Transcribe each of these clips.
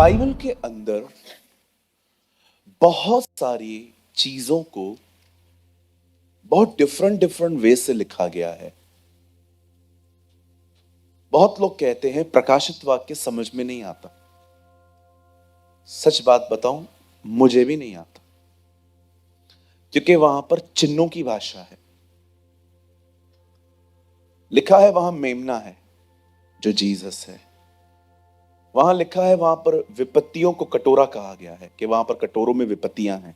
Bible के अंदर बहुत सारी चीजों को बहुत डिफरेंट डिफरेंट वे से लिखा गया है। बहुत लोग कहते हैं प्रकाशित वाक्य समझ में नहीं आता। सच बात बताऊं, मुझे भी नहीं आता, क्योंकि वहां पर चिन्हों की भाषा है। लिखा है वहां मेमना है जो जीसस है। वहां लिखा है वहां पर विपत्तियों को कटोरा कहा गया है कि वहां पर कटोरों में विपत्तियां हैं।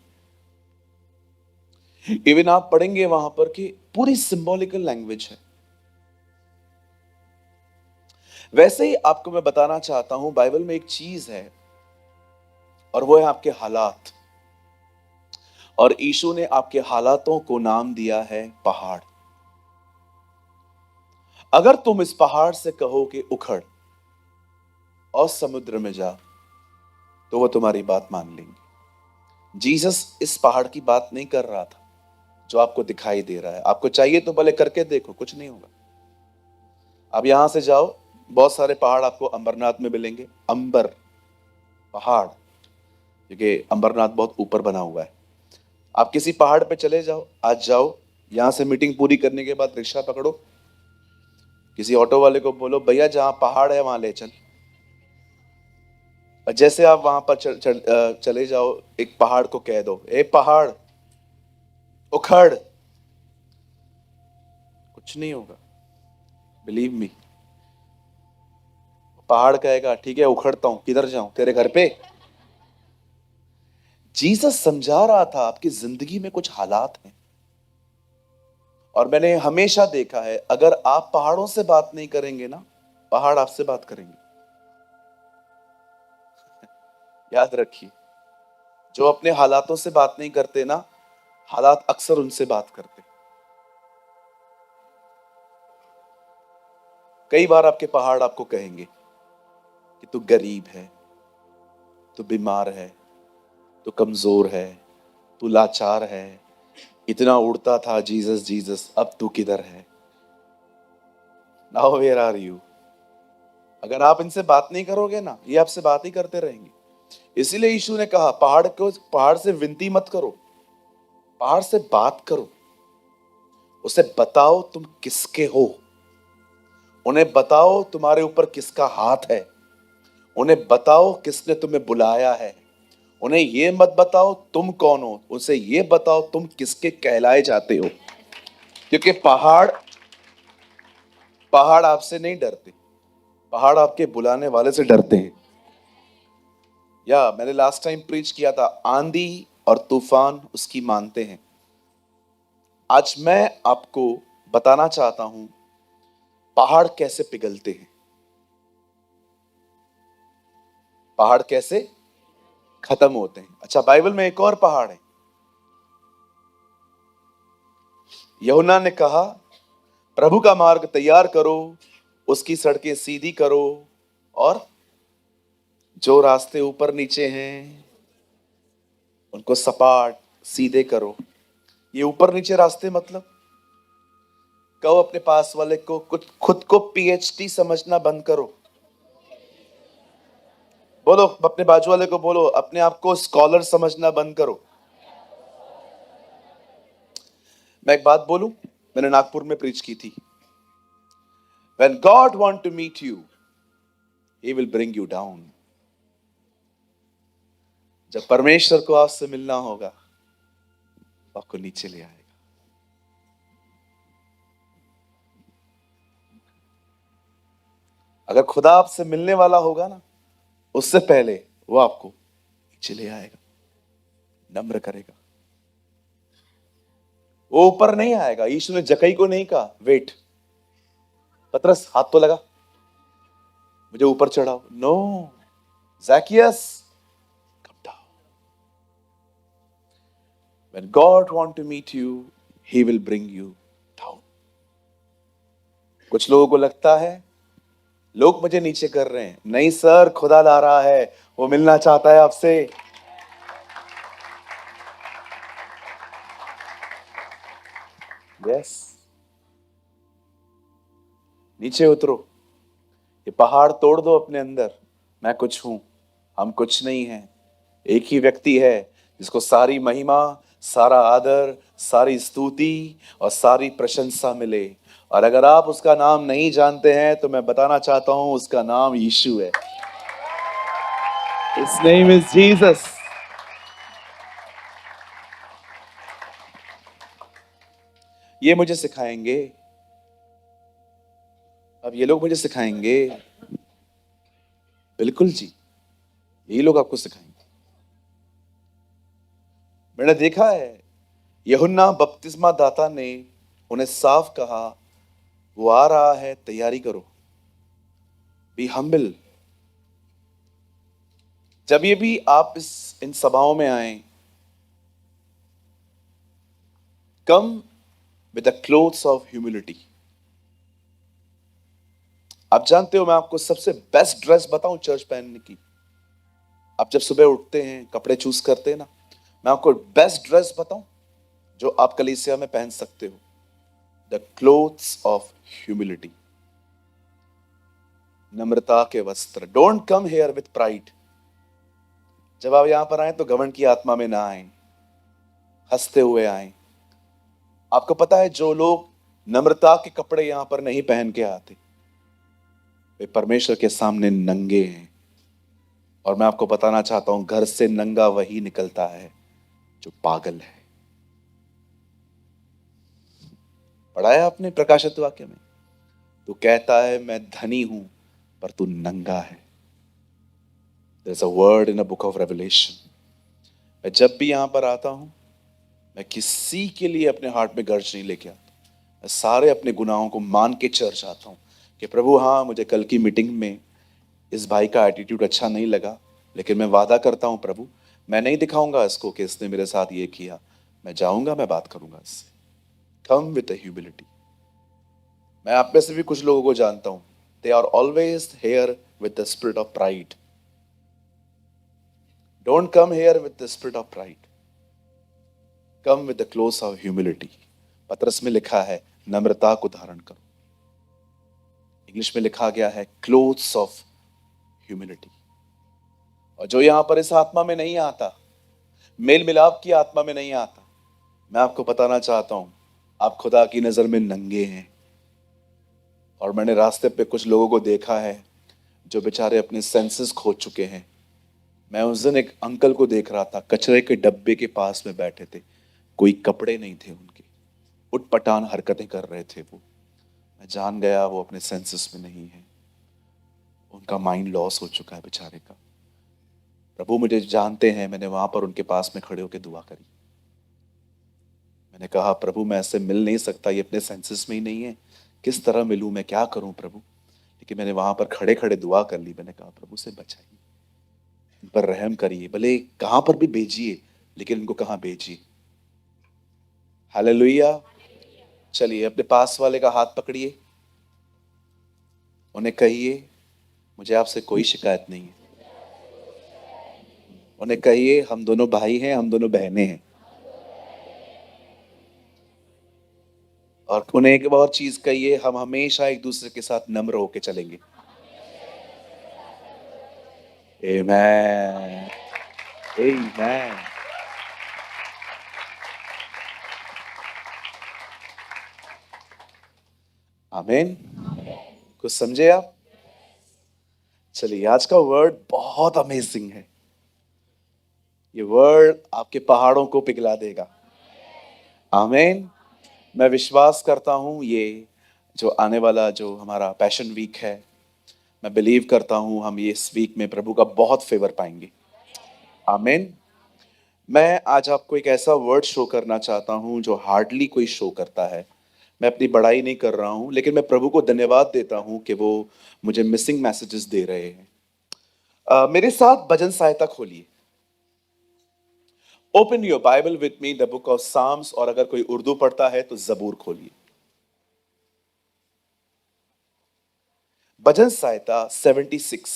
इवन आप पढ़ेंगे वहां पर कि पूरी सिंबॉलिकल लैंग्वेज है। वैसे ही आपको मैं बताना चाहता हूं, बाइबल में एक चीज है और वो है आपके हालात। और यीशु ने आपके हालातों को नाम दिया है पहाड़। अगर तुम इस पहाड़ से कहो कि उखड़ और समुद्र में जा, तो वो तुम्हारी बात मान लेंगे। जीसस इस पहाड़ की बात नहीं कर रहा था जो आपको दिखाई दे रहा है। आपको चाहिए तो भले करके देखो, कुछ नहीं होगा। अब यहां से जाओ, बहुत सारे पहाड़ आपको अंबरनाथ में मिलेंगे। अंबर पहाड़, क्योंकि अंबरनाथ बहुत ऊपर बना हुआ है। आप किसी पहाड़ पे चले जाओ, आज जाओ, यहां से मीटिंग पूरी करने के बाद रिक्शा पकड़ो, किसी ऑटो वाले को बोलो भैया जहां पहाड़ है वहां ले चल। और जैसे आप वहां पर चले जाओ, एक पहाड़ को कह दो, ए पहाड़ उखड़, कुछ नहीं होगा। Believe me. पहाड़ कहेगा ठीक है उखड़ता हूं, किधर जाऊं, तेरे घर पे। जीसस समझा रहा था आपकी जिंदगी में कुछ हालात हैं। और मैंने हमेशा देखा है, अगर आप पहाड़ों से बात नहीं करेंगे ना, पहाड़ आपसे बात करेंगे। याद रखिए, जो अपने हालातों से बात नहीं करते ना, हालात अक्सर उनसे बात करते। कई बार आपके पहाड़ आपको कहेंगे कि तू गरीब है, तू बीमार है, तू कमजोर है, तू लाचार है, इतना उड़ता था जीसस जीसस, अब तू किधर है। Now where are you. अगर आप इनसे बात नहीं करोगे ना, ये आपसे बात ही करते रहेंगे। इसीलिए यीशु ने कहा पहाड़ से विनती मत करो, पहाड़ से बात करो। उसे बताओ तुम किसके हो। उन्हें बताओ तुम्हारे ऊपर किसका हाथ है। उन्हें बताओ किसने तुम्हें बुलाया है। उन्हें ये मत बताओ तुम कौन हो, उसे ये बताओ तुम किसके कहलाए जाते हो। क्योंकि पहाड़ पहाड़ आपसे नहीं डरते, पहाड़ आपके बुलाने वाले से डरते हैं। या मैंने लास्ट टाइम प्रीच किया था, आंधी और तूफान उसकी मानते हैं। आज मैं आपको बताना चाहता हूं पहाड़ कैसे पिघलते हैं, पहाड़ कैसे खत्म होते हैं। अच्छा, बाइबल में एक और पहाड़ है। यूहन्ना ने कहा प्रभु का मार्ग तैयार करो, उसकी सड़कें सीधी करो, और जो रास्ते ऊपर नीचे हैं उनको सपाट सीधे करो। ये ऊपर नीचे रास्ते मतलब, कहो अपने पास वाले को, कुछ खुद को पीएचडी समझना बंद करो। बोलो अपने बाजू वाले को, बोलो अपने आप को स्कॉलर समझना बंद करो। मैं एक बात बोलूं, मैंने नागपुर में प्रीच की थी। When God want to meet you, He will bring you down. जब परमेश्वर को आपसे मिलना होगा, आपको नीचे ले आएगा। अगर खुदा आपसे मिलने वाला होगा ना, उससे पहले वो आपको नीचे ले आएगा, नम्र करेगा। वो ऊपर नहीं आएगा। यीशु ने जकई को नहीं कहा वेट, पतरस हाथ तो लगा, मुझे ऊपर चढ़ाओ। No, Zacchaeus come down. When God want to meet you, He will bring you down. कुछ लोगों को लगता है लोग मुझे नीचे कर रहे हैं। नहीं सर, खुदा ला रहा है, वो मिलना चाहता है आपसे। यस, नीचे उतरो, ये पहाड़ तोड़ दो अपने अंदर। मैं कुछ हूं, हम कुछ नहीं हैं। एक ही व्यक्ति है जिसको सारी महिमा, सारा आदर, सारी स्तुति और सारी प्रशंसा मिले। और अगर आप उसका नाम नहीं जानते हैं तो मैं बताना चाहता हूं, उसका नाम यीशु है। His name is Jesus. ये मुझे सिखाएंगे, अब ये लोग मुझे सिखाएंगे। बिल्कुल जी, यही लोग आपको सिखाएंगे। मैंने देखा है, यूहन्ना बपतिस्मा दाता ने उन्हें साफ कहा, वो आ रहा है, तैयारी करो, बी हम्बल। जब ये भी आप इन सभाओं में आए, कम with the clothes of humility. आप जानते हो, मैं आपको सबसे बेस्ट ड्रेस बताऊं चर्च पहनने की। आप जब सुबह उठते हैं, कपड़े चूज करते हैं ना, मैं आपको बेस्ट ड्रेस बताऊं जो आप कलीसिया में पहन सकते हो, द क्लोथ्स ऑफ ह्यूमिलिटी। नम्रता के वस्त्र। Don't come hair with pride. जब आप यहां पर आए तो घमंड की आत्मा में ना आए, हंसते हुए आए। आपको पता है, जो लोग नम्रता के कपड़े यहां पर नहीं पहन के आते, वे परमेश्वर के सामने नंगे हैं। और मैं आपको बताना चाहता हूं, घर से नंगा वही निकलता है जो पागल है। पढ़ा है आपने प्रकाशित वाक्य में, तू कहता है मैं धनी हूं, पर तू नंगा है। There's a word in a book of Revelation. मैं जब भी यहां पर आता हूं, मैं किसी के लिए अपने हार्ट में गर्ज नहीं लेके आता। मैं सारे अपने गुनाहों को मान के चर्च आता हूं कि प्रभु, हाँ, मुझे कल की मीटिंग में इस भाई का एटीट्यूड अच्छा नहीं लगा, लेकिन मैं वादा करता हूं प्रभु, मैं नहीं दिखाऊंगा इसको कि इसने मेरे साथ ये किया। मैं जाऊंगा, मैं बात करूंगा इससे। Come with humility. मैं आप में से भी कुछ लोगों को जानता हूं, they are always here with the spirit of pride. Don't come here with the spirit of pride, come with the clothes of humility. Patras में लिखा है, नम्रता को धारण करो। इंग्लिश में लिखा गया है, क्लोथ्स ऑफ ह्यूमिलिटी। और जो यहां पर इस आत्मा में नहीं आता, मेल मिलाप की आत्मा में नहीं आता, मैं आपको बताना चाहता हूं, आप खुदा की नजर में नंगे हैं। और मैंने रास्ते पे कुछ लोगों को देखा है जो बेचारे अपने सेंसेस खो चुके हैं। मैं उस दिन एक अंकल को देख रहा था, कचरे के डब्बे के पास में बैठे थे, कोई कपड़े नहीं थे उनके, उटपटांग हरकतें कर रहे थे वो। मैं जान गया वो अपने सेंसेस में नहीं है, उनका माइंड लॉस हो चुका है बेचारे का। प्रभु मुझे जानते हैं, मैंने वहां पर उनके पास में खड़े होकर दुआ करी। मैंने कहा, प्रभु मैं ऐसे मिल नहीं सकता, ये अपने सेंसेस में ही नहीं है, किस तरह मिलूं, मैं क्या करूं प्रभु। लेकिन मैंने वहां पर खड़े खड़े दुआ कर ली। मैंने कहा, प्रभु से बचाइए, इन पर रहम करिए, भले कहां पर भी भेजिए, लेकिन इनको कहां भेजिए। हालेलुया। चलिए अपने पास वाले का हाथ पकड़िए, उन्हें कहिए, मुझे आपसे कोई शिकायत नहीं है। उन्हें कहिए, हम दोनों भाई हैं, हम दोनों बहनें हैं। और उन्हें एक और चीज कहिए, हम हमेशा एक दूसरे के साथ नम्र होके चलेंगे। आमेन, आमेन। आमेन। कुछ समझे आप? चलिए, आज का वर्ड बहुत अमेजिंग है। ये वर्ड आपके पहाड़ों को पिघला देगा। आमेन। मैं विश्वास करता हूं, ये जो आने वाला जो हमारा पैशन वीक है, मैं बिलीव करता हूं हम ये इस वीक में प्रभु का बहुत फेवर पाएंगे। आमेन। मैं आज आपको एक ऐसा वर्ड शो करना चाहता हूं जो हार्डली कोई शो करता है। मैं अपनी बड़ाई नहीं कर रहा हूं, लेकिन मैं प्रभु को धन्यवाद देता हूं कि वो मुझे मिसिंग मैसेजेस दे रहे हैं। मेरे साथ भजन सहायता खोलिए। Open your Bible with me, the book of Psalms. और अगर कोई उर्दू पढ़ता है तो जबूर खोलिए। भजन सहायता 76।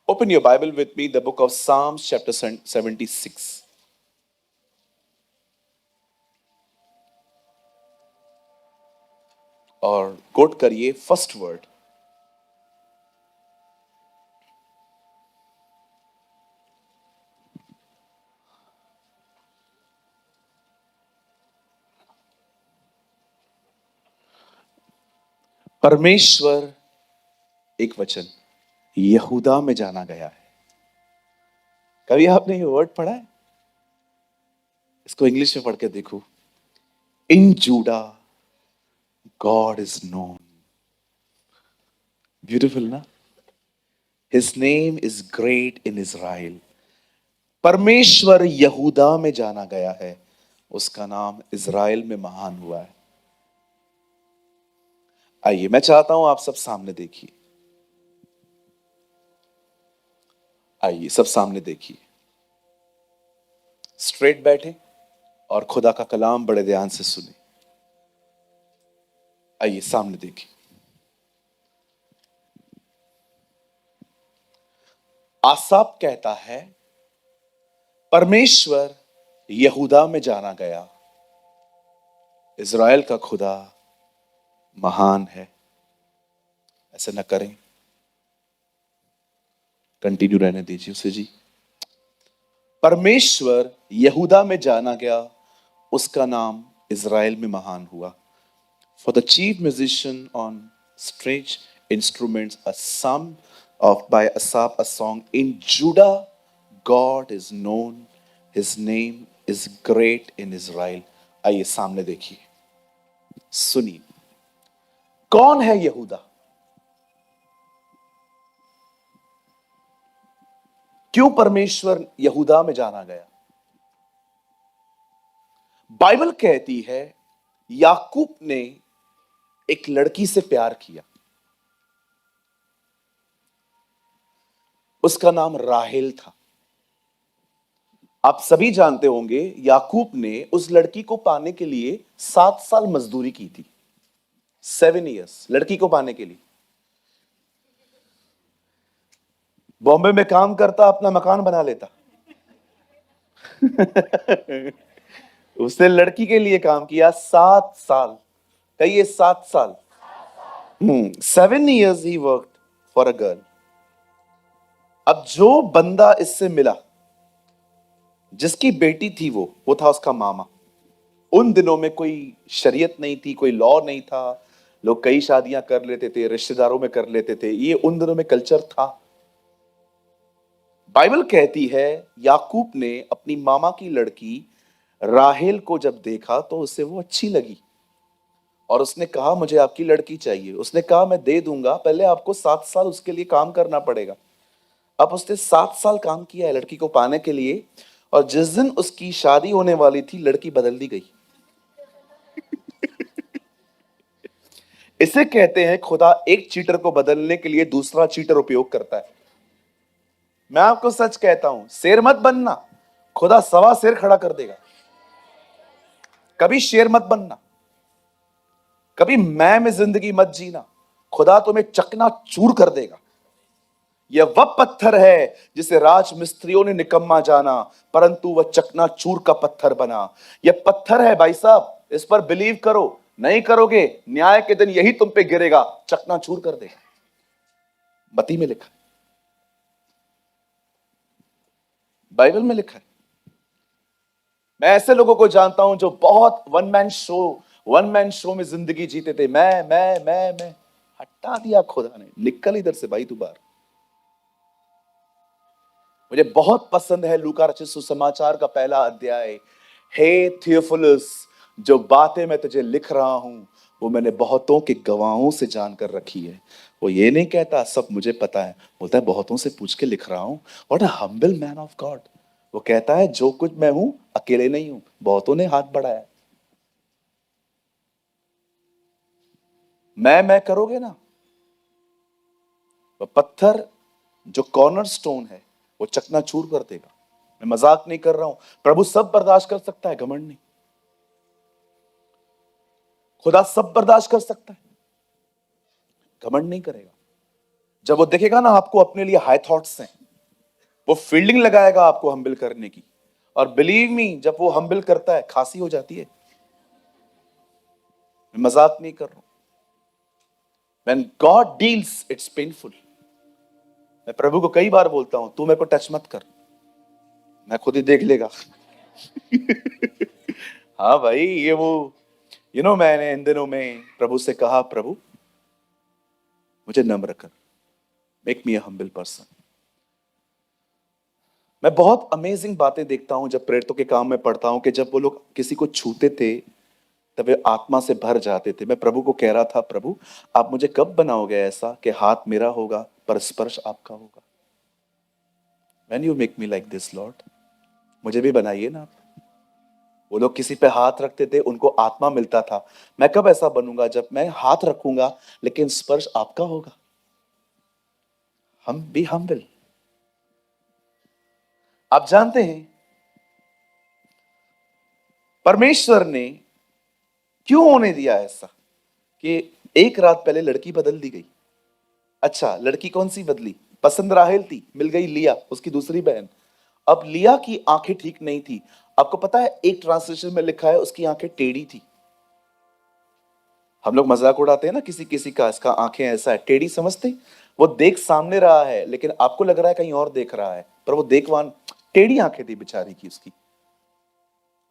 Open your Bible with me, the book of Psalms, chapter 76. और कोट करिए फर्स्ट वर्ड, परमेश्वर, एक वचन, यहूदा में जाना गया है। कभी आपने ये वर्ड पढ़ा है? इसको इंग्लिश में पढ़ के देखो। In Judah God is known. Beautiful ना? His name is great in Israel. परमेश्वर यहूदा में जाना गया है, उसका नाम इज़राइल में महान हुआ है। आइए, मैं चाहता हूं आप सब सामने देखिए। आइए, सब सामने देखिए। स्ट्रेट बैठे और खुदा का कलाम बड़े ध्यान से सुने। आइए, सामने देखिए। आसाप कहता है, परमेश्वर यहूदा में जाना गया, इज़राइल का खुदा महान है। ऐसे न करें, कंटिन्यू रहने दीजिए उसे जी। परमेश्वर यहूदा में जाना गया, उसका नाम इज़राइल में महान हुआ। For the chief musician on stringed instruments, a psalm of by Asaph, a song in Judah, God is known, His name is great in Israel. आइए सामने देखिए, सुनिए, कौन है यहूदा? क्यों परमेश्वर यहूदा में जाना गया? बाइबल कहती है, याकूब ने एक लड़की से प्यार किया, उसका नाम राहेल था। आप सभी जानते होंगे, याकूब ने उस लड़की को पाने के लिए 7 साल मजदूरी की थी। 7 इयर्स लड़की को पाने के लिए। बॉम्बे में काम करता, अपना मकान बना लेता। उसने लड़की के लिए काम किया 7 साल। कहिए 7 साल। 7 years he worked for a girl. अब जो बंदा इससे मिला, जिसकी बेटी थी वो था उसका मामा। उन दिनों में कोई शरीयत नहीं थी, कोई लॉ नहीं था। लोग कई शादियां कर लेते थे, रिश्तेदारों में कर लेते थे। ये उन दिनों में कल्चर था। बाइबल कहती है, याकूब ने अपनी मामा की लड़की राहेल को जब देखा तो उसे वो अच्छी लगी और उसने कहा, मुझे आपकी लड़की चाहिए। उसने कहा, मैं दे दूंगा, पहले आपको 7 साल उसके लिए काम करना पड़ेगा। अब उसने 7 साल काम किया है लड़की को पाने के लिए, और जिस दिन उसकी शादी होने वाली थी, लड़की बदल दी गई। इसे कहते हैं, खुदा एक चीटर को बदलने के लिए दूसरा चीटर उपयोग करता है। मैं आपको सच कहता हूं, शेर मत बनना, खुदा सवा शेर खड़ा कर देगा। कभी शेर मत बनना, कभी मैं में जिंदगी मत जीना, खुदा तुम्हें चकना चूर कर देगा। यह वह पत्थर है जिसे राज मिस्त्रियों ने निकम्मा जाना, परंतु वह चकना चूर का पत्थर बना। यह पत्थर है भाई साहब, इस पर बिलीव करो। नहीं करोगे, न्याय के दिन यही तुम पे गिरेगा, चकना चूर कर देगा। मती में लिखा है, बाइबल में लिखा है। मैं ऐसे लोगों को जानता हूं जो बहुत वन मैन शो में जिंदगी जीते थे। मैं हटा दिया खुदा ने, निकल इधर से भाई तू बाहर। मुझे बहुत पसंद है लूका रचित सुसमाचार का पहला अध्याय। हे थियोफिलुस, जो बातें मैं तुझे लिख रहा हूं वो मैंने बहुतों के गवाहों से जानकर रखी है। वो ये नहीं कहता सब मुझे पता है, बोलता है बहुतों से पूछ के लिख रहा हूं। What a humble man of God. वो कहता है जो कुछ मैं हूं अकेले नहीं हूं, बहुतों ने हाथ बढ़ाया। मैं करोगे ना, वो पत्थर जो कॉर्नर स्टोन है वो चकनाचूर कर देगा। मैं मजाक नहीं कर रहा हूं। प्रभु सब बर्दाश्त कर सकता है, घमंड नहीं। खुदा सब बर्दाश्त कर सकता है, घमंड नहीं करेगा। जब वो देखेगा ना आपको अपने लिए हाई थॉट्स हैं, वो फील्डिंग लगाएगा आपको हम्बल करने की। और बिलीव मी, जब वो हम्बल करता है खांसी हो जाती है। मैं मजाक नहीं कर रहा हूं। When God deals, it's painful. मैं प्रभु को कई बार बोलता हूं, तू मेरे को टच मत कर, मैं खुद ही देख लेगा। हाँ भाई, ये वो मैंने इन दिनों में प्रभु से कहा, प्रभु मुझे नम्र कर, make me a humble person. मैं बहुत अमेजिंग बातें देखता हूं जब प्रेरितों के काम में पढ़ता हूं कि जब वो लोग किसी को छूते थे तब वे आत्मा से भर जाते थे। मैं प्रभु को कह रहा था, प्रभु आप मुझे कब बनाओगे ऐसा कि हाथ मेरा होगा पर स्पर्श आपका होगा। When you make me like this Lord, मुझे भी बनाइए ना आप। वो लोग किसी पे हाथ रखते थे, उनको आत्मा मिलता था। मैं कब ऐसा बनूंगा जब मैं हाथ रखूंगा लेकिन स्पर्श आपका होगा। हम भी हम्बल। आप जानते हैं परमेश्वर ने क्यों होने दिया ऐसा कि एक रात पहले लड़की बदल दी गई। अच्छा, लड़की कौन सी बदली? पसंद राहेल थी, मिल गई लिया, उसकी दूसरी बहन। अब लिया की आंखें ठीक नहीं थी। आपको पता है एक ट्रांसलेशन में लिखा है उसकी आंखें टेढ़ी थी। हम लोग मजाक उड़ाते हैं ना किसी किसी का, इसका आंखें ऐसा है, टेढ़ी समझते। वो देख सामने रहा है लेकिन आपको लग रहा है कहीं और देख रहा है, पर वो देखवान टेढ़ी आंखें थी बेचारी की उसकी।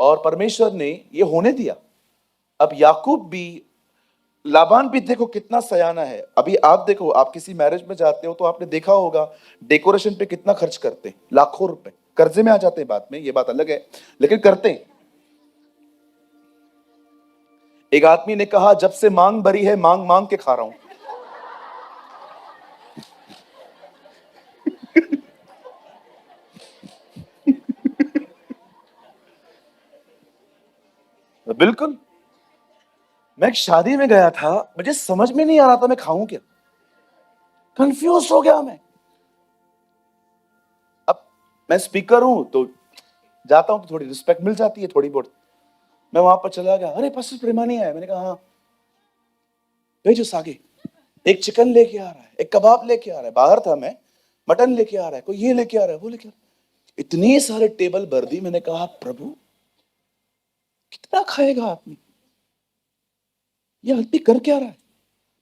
और परमेश्वर ने ये होने दिया। अब याकूब भी, लाबान भी देखो कितना सयाना है। अभी आप देखो, आप किसी मैरिज में जाते हो तो आपने देखा होगा डेकोरेशन पे कितना खर्च करते हैं, लाखों रुपए। कर्जे में आ जाते हैं बाद में, ये बात अलग है, लेकिन करते हैं। एक आदमी ने कहा, जब से मांग भरी है मांग मांग के खा रहा हूं। बिल्कुल। मैं एक शादी में गया था, मुझे समझ में नहीं आ रहा था मैं खाऊं क्या। कंफ्यूज हो गया मैं। अब मैं स्पीकर हूं तो जाता हूं तो थोड़ी रिस्पेक्ट मिल जाती है थोड़ी बहुत। मैं वहां पर चला गया, अरे पास्टर प्रेमानी आया। मैंने कहा हाँ, भेजो सागे। एक चिकन लेके आ रहा है, एक कबाब लेके आ रहा है, बाहर था मैं, मटन लेके आ रहा है, कोई ये लेके आ रहा है, वो लेके आ रहा है। इतनी सारे टेबल भर दी। मैंने कहा प्रभु कितना खाएगा आदमी, ये आदमी कर क्या रहा है।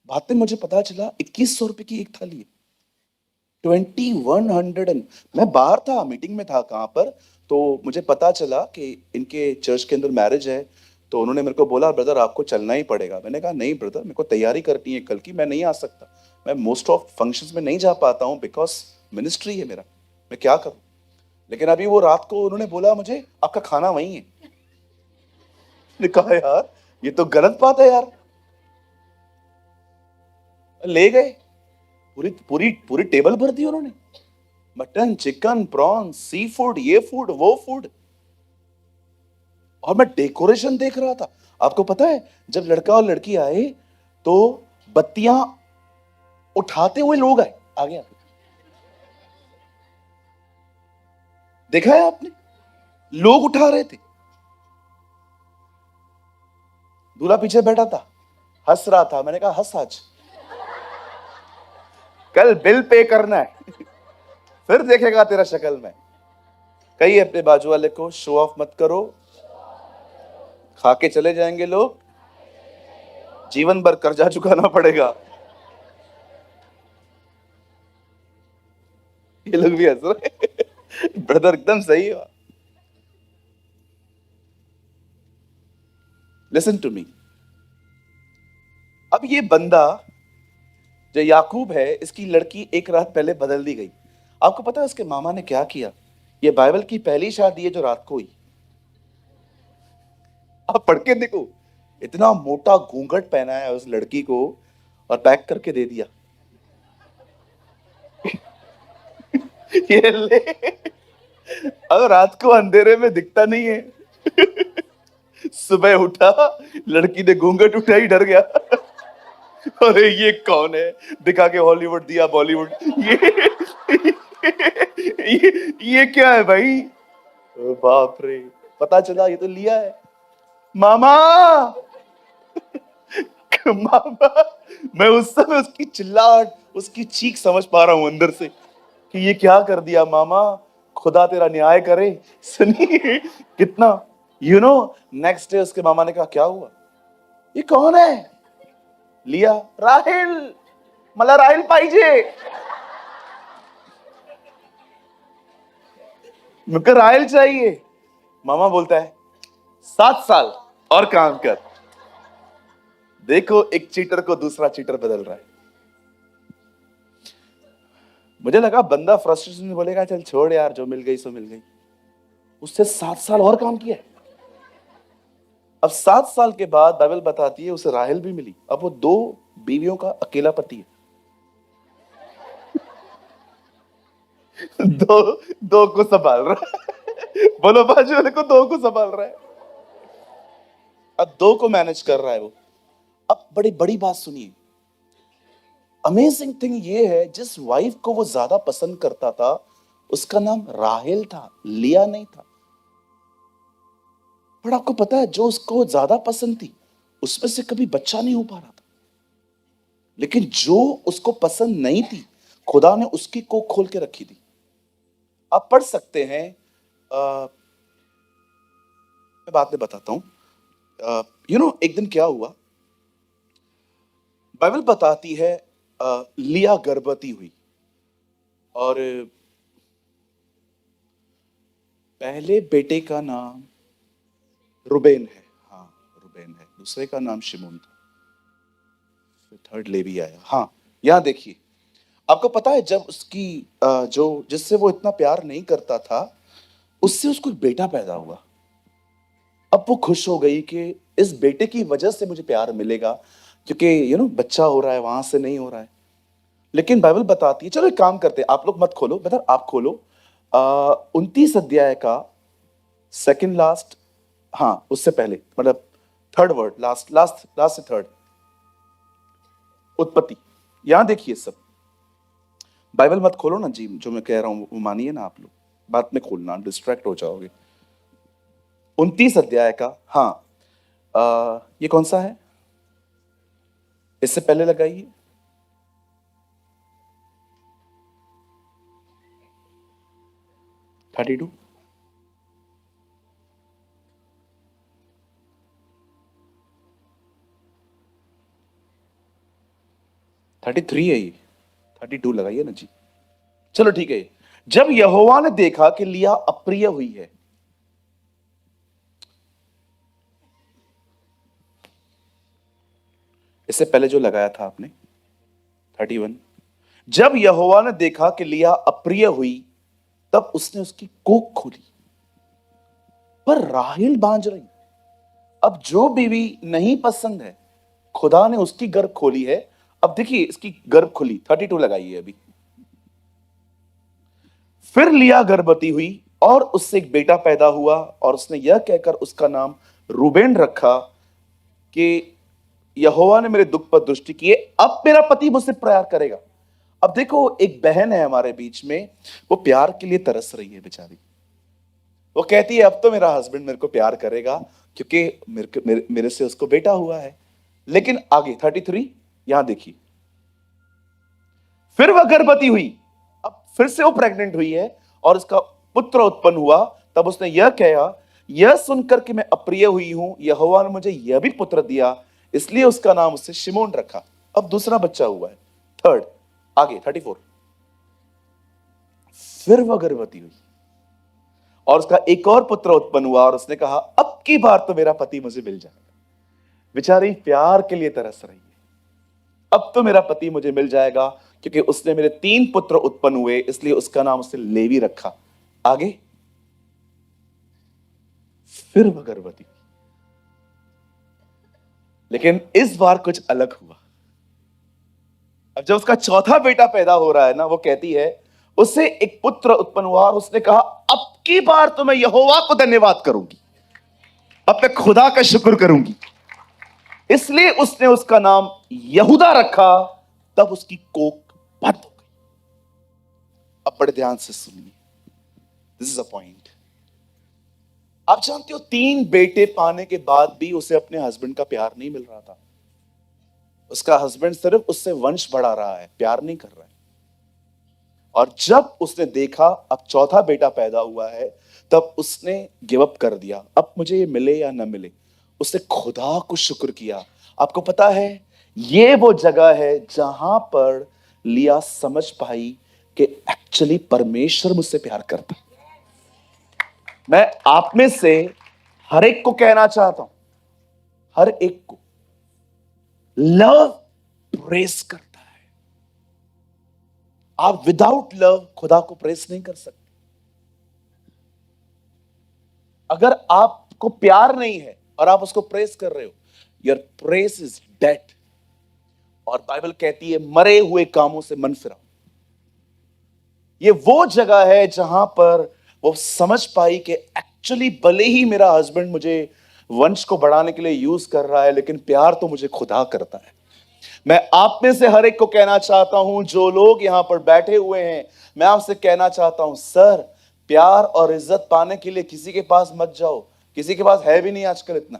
बाद में मुझे पता चला 2100 रुपए की एक थाली है। 2100 एंड मैं बाहर था, मीटिंग में था कहां पर, तो मुझे पता चला कि इनके चर्च के अंदर मैरिज है। तो उन्होंने मेरे को बोला, ब्रदर आपको चलना ही पड़ेगा। मैंने कहा नहीं ब्रदर, मेरे को तैयारी करनी है कल की, मैं नहीं आ सकता। मैं मोस्ट ऑफ फंक्शंस में नहीं जा पाता हूँ बिकॉज मिनिस्ट्री है मेरा, मैं क्या करूं। लेकिन अभी वो रात को उन्होंने बोला मुझे आपका खाना वहीं है। मैंने कहा यार ये तो गलत बात है यार। ले गए, पूरी पूरी पूरी टेबल भर दी उन्होंने। Mutton, chicken, prawns, sea food, ये फूड, वो फूड। और मैं डेकोरेशन देख रहा था। आपको पता है जब लड़का और लड़की आए तो बत्तियां उठाते हुए लोग आए आगे। देखा है आपने, लोग उठा रहे थे। दूल्हा पीछे बैठा था, हंस रहा था। मैंने कहा हंस, आज कल बिल पे करना है फिर देखेगा तेरा शक्ल में। कही अपने बाजू वाले को, शो ऑफ मत करो, खा के चले जाएंगे लोग, जीवन भर कर्जा चुकाना पड़ेगा। ये लोग भी हंस रहे ब्रदर एकदम सही है। Listen to me. अब ये बंदा जो याकूब है, इसकी लड़की एक रात पहले बदल दी गई। आपको पता है उसके मामा ने क्या किया? ये बाइबल की पहली शादी है जो रात को हुई। आप पढ़ के देखो, इतना मोटा घूंघट पहना है उस लड़की को और पैक करके दे दिया। ये ले, अब रात को अंधेरे में दिखता नहीं है। सुबह उठा, लड़की ने घूंघट उठाई, डर गया। अरे ये कौन है, दिखा के हॉलीवुड दिया बॉलीवुड। ये क्या है भाई? ओ बाप रे, पता चला ये तो लिया है। मामा मामा, मैं उस समय उसकी चिल्लाहट, उसकी चीख समझ पा रहा हूं अंदर से कि ये क्या कर दिया मामा, खुदा तेरा न्याय करे। सुनिए कितना, यू नो, नेक्स्ट डे उसके मामा ने कहा क्या हुआ, ये कौन है? लिया, राहिल, मला राहिल पाहिजे। मुझे राहिल चाहिए। मामा बोलता है 7 साल और काम कर। देखो एक चीटर को दूसरा चीटर बदल रहा है। मुझे लगा बंदा फ्रस्ट्रेशन में बोलेगा चल छोड़ यार, जो मिल गई सो मिल गई। उससे 7 साल और काम किया। अब 7 साल के बाद बाइबल बताती है उसे राहेल भी मिली। अब वो 2 बीवियों का अकेला पति है। दो दो को संभाल रहा है। बोलो बाजू वाले को, 2 को संभाल रहा है। अब 2 को मैनेज कर रहा है वो। अब बड़ी बड़ी बात सुनिए, अमेजिंग थिंग ये है, जिस वाइफ को वो ज्यादा पसंद करता था उसका नाम राहेल था, लिया नहीं था। पर आपको पता है जो उसको ज्यादा पसंद थी उसमें से कभी बच्चा नहीं हो पा रहा था। लेकिन जो उसको पसंद नहीं थी खुदा ने उसकी कोख खोल के रखी थी। आप पढ़ सकते हैं, मैं बाद में बताता हूं। एक दिन क्या हुआ, बाइबल बताती है लिया गर्भवती हुई और पहले बेटे का नाम रुबेन है। हाँ, रुबेन है। दूसरे का नाम शिमोन था। फिर थर्ड लेवी आया। हाँ, यहां देखिए, आपको पता है जब उसकी जो जिससे वो इतना प्यार नहीं करता था उससे उसको एक बेटा पैदा हुआ। अब वो खुश हो गई कि इस बेटे की वजह से मुझे प्यार मिलेगा, क्योंकि बच्चा हो रहा है, वहां से नहीं हो रहा है। लेकिन बाइबल बताती है, चलो एक काम करते हैं, आप लोग मत खोलो, मतलब आप खोलो 29 अध्याय का सेकंड लास्ट, हाँ उससे पहले, मतलब third word, last last last से थर्ड, उत्पत्ति। यहां देखिए सब, बाइबल मत खोलो ना जी, जो मैं कह रहा हूं वो मानिए ना आप लोग, बात में खोलना, डिस्ट्रैक्ट हो जाओगे। 29 अध्याय का, हाँ ये कौन सा है, इससे पहले लगाइए। थर्टी टू, थर्टी थ्री है ये, 32 लगाइए ना जी। चलो ठीक है। जब यहोवा ने देखा कि लिया अप्रिय हुई है, इससे पहले जो लगाया था आपने 31, जब यहोवा ने देखा कि लिया अप्रिय हुई तब उसने उसकी कोख खोली, पर राहेल बांझ रही। अब जो बीवी नहीं पसंद है खुदा ने उसकी गर्भ खोली है। अब देखिए इसकी गर्भ खुली, 32 लगाइए अभी। फिर लिया गर्भवती हुई और उससे एक बेटा पैदा हुआ और उसने यह कहकर उसका नाम रूबेन रखा कि यहोवा ने मेरे दुख पर दृष्टि की है, अब मेरा पति मुझसे प्यार करेगा। अब देखो, एक बहन है हमारे बीच में, वो प्यार के लिए तरस रही है बेचारी। वो कहती है अब तो मेरा हस्बैंड मेरे को प्यार करेगा क्योंकि मेरे से उसको बेटा हुआ है। लेकिन आगे 33, यहां देखिए, फिर वह गर्भवती हुई, अब फिर से वो प्रेग्नेंट हुई है और उसका पुत्र उत्पन्न हुआ। तब उसने यह कहा, यह सुनकर कि मैं अप्रिय हुई हूं, यहोवा ने मुझे यह भी पुत्र दिया, इसलिए उसका नाम उससे शिमोन रखा। अब दूसरा बच्चा हुआ है, थर्ड, आगे 34। फिर वह गर्भवती हुई और उसका एक और पुत्र उत्पन्न हुआ और उसने कहा अब की बार तो मेरा पति मुझे मिल जाएगा। बेचारी प्यार के लिए तरस रही है, अब तो मेरा पति मुझे मिल जाएगा क्योंकि उसने मेरे 3 पुत्र उत्पन्न हुए, इसलिए उसका नाम उसने लेवी रखा। आगे, फिर वह गर्भवती, लेकिन इस बार कुछ अलग हुआ। अब जब उसका चौथा बेटा पैदा हो रहा है ना, वो कहती है उससे एक पुत्र उत्पन्न हुआ और उसने कहा अब की बार तो मैं यहोवा को धन्यवाद करूंगी, अब मैं खुदा का शुक्र करूंगी, इसलिए उसने उसका नाम यहूदा रखा। तब उसकी कोख बंद हो गई। अब बड़े ध्यान से सुनिए, दिस इज अ पॉइंट। आप जानते हो 3 बेटे पाने के बाद भी उसे अपने हस्बैंड का प्यार नहीं मिल रहा था। उसका हस्बैंड सिर्फ उससे वंश बढ़ा रहा है, प्यार नहीं कर रहा है। और जब उसने देखा अब चौथा बेटा पैदा हुआ है, तब उसने गिव अप कर दिया, अब मुझे ये मिले या ना मिले। उसने खुदा को शुक्र किया। आपको पता है, ये वो जगह है जहां पर लिया समझ पाई कि एक्चुअली परमेश्वर मुझसे प्यार करता है। मैं आप में से हर एक को कहना चाहता हूं, हर एक को, लव प्रेस करता है। आप विदाउट लव खुदा को प्रेस नहीं कर सकते। अगर आपको प्यार नहीं है और आप उसको प्रेस कर रहे हो, योर प्रेस इज डेड। और बाइबल कहती है मरे हुए कामों से मन फिराओ। ये वो जगह है जहां पर वो समझ पाई कि एक्चुअली भले ही मेरा हस्बैंड मुझे वंश को बढ़ाने के लिए यूज कर रहा है, लेकिन प्यार तो मुझे खुदा करता है। मैं आप में से हर एक को कहना चाहता हूं, जो लोग यहां पर बैठे हुए हैं, मैं आपसे कहना चाहता हूं, सर प्यार और इज्जत पाने के लिए किसी के पास मत जाओ। किसी के पास है भी नहीं आजकल इतना।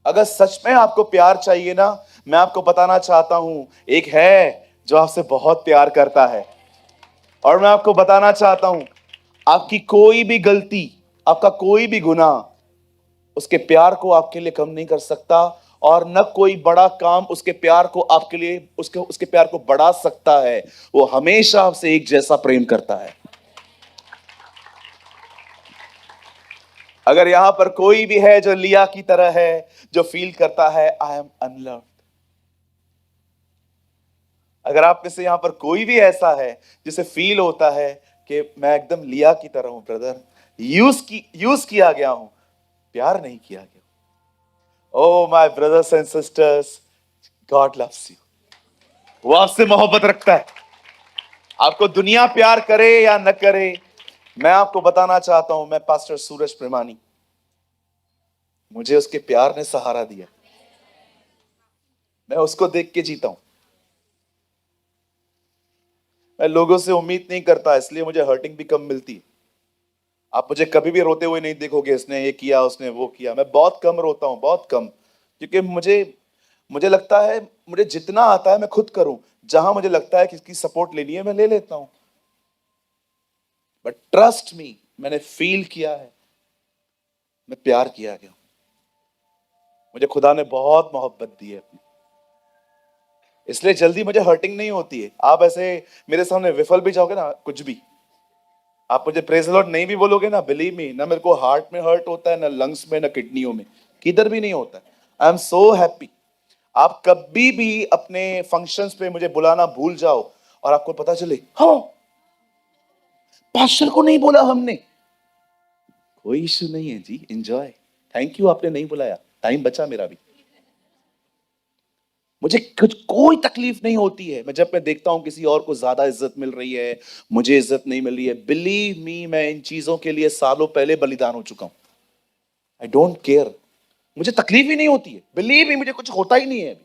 अगर सच में आपको प्यार चाहिए ना, मैं आपको बताना चाहता हूं, एक है जो आपसे बहुत प्यार करता है। और मैं आपको बताना चाहता हूं, आपकी कोई भी गलती, आपका कोई भी गुनाह उसके प्यार को आपके लिए कम नहीं कर सकता, और न कोई बड़ा काम उसके प्यार को आपके लिए उसके प्यार को बढ़ा सकता है। वो हमेशा आपसे एक जैसा प्रेम करता है। अगर यहां पर कोई भी है जो लिया की तरह है, जो फील करता है आई एम अनलव्ड, अगर आप में से यहां पर कोई भी ऐसा है जिसे फील होता है कि मैं एकदम लिया की तरह हूं ब्रदर, यूज किया गया हूं, प्यार नहीं किया गया, oh my brothers and sisters, God loves you. वो आपसे मोहब्बत रखता है। आपको दुनिया प्यार करे या न करे, मैं आपको बताना चाहता हूं, मैं पास्टर सूरज प्रेमानी, मुझे उसके प्यार ने सहारा दिया। मैं उसको देख के जीता हूं। मैं लोगों से उम्मीद नहीं करता, इसलिए मुझे हर्टिंग भी कम मिलती है। आप मुझे कभी भी रोते हुए नहीं देखोगे, इसने ये किया उसने वो किया। मैं बहुत कम रोता हूं, बहुत कम, क्योंकि मुझे मुझे लगता है मुझे जितना आता है मैं खुद करूं। जहां मुझे लगता है किसकी सपोर्ट लेनी है मैं ले लेता हूं। बट ट्रस्ट मी, मैंने फील किया है, मैं प्यार किया गया। मुझे खुदा ने बहुत मोहब्बत दी है अपनी, इसलिए जल्दी मुझे हर्टिंग नहीं होती है। आप ऐसे मेरे सामने विफल भी जाओगे ना, कुछ भी आप मुझे प्रेज द लॉर्ड नहीं भी बोलोगे ना, बिलीव मी, ना मेरे को हार्ट में हर्ट होता है, ना लंग्स में, ना किडनियों में, किधर भी नहीं होता है। I am so happy. आप कभी भी अपने फंक्शंस पे मुझे बुलाना भूल जाओ और आपको पता चले हाँ पास्टर को नहीं बोला हमने, कोई इश्यू नहीं है जी, एंजॉय। थैंक यू आपने नहीं बुलाया, टाइम बचा मेरा भी। मुझे कुछ कोई तकलीफ नहीं होती है। मैं देखता हूं किसी और को ज्यादा इज्जत मिल रही है, मुझे इज्जत नहीं मिल रही है, बिलीव मी, मैं इन चीजों के लिए सालों पहले बलिदान हो चुका हूं। आई डोंट केयर, मुझे तकलीफ ही नहीं होती है। बिलीव मी, मुझे कुछ होता ही नहीं है,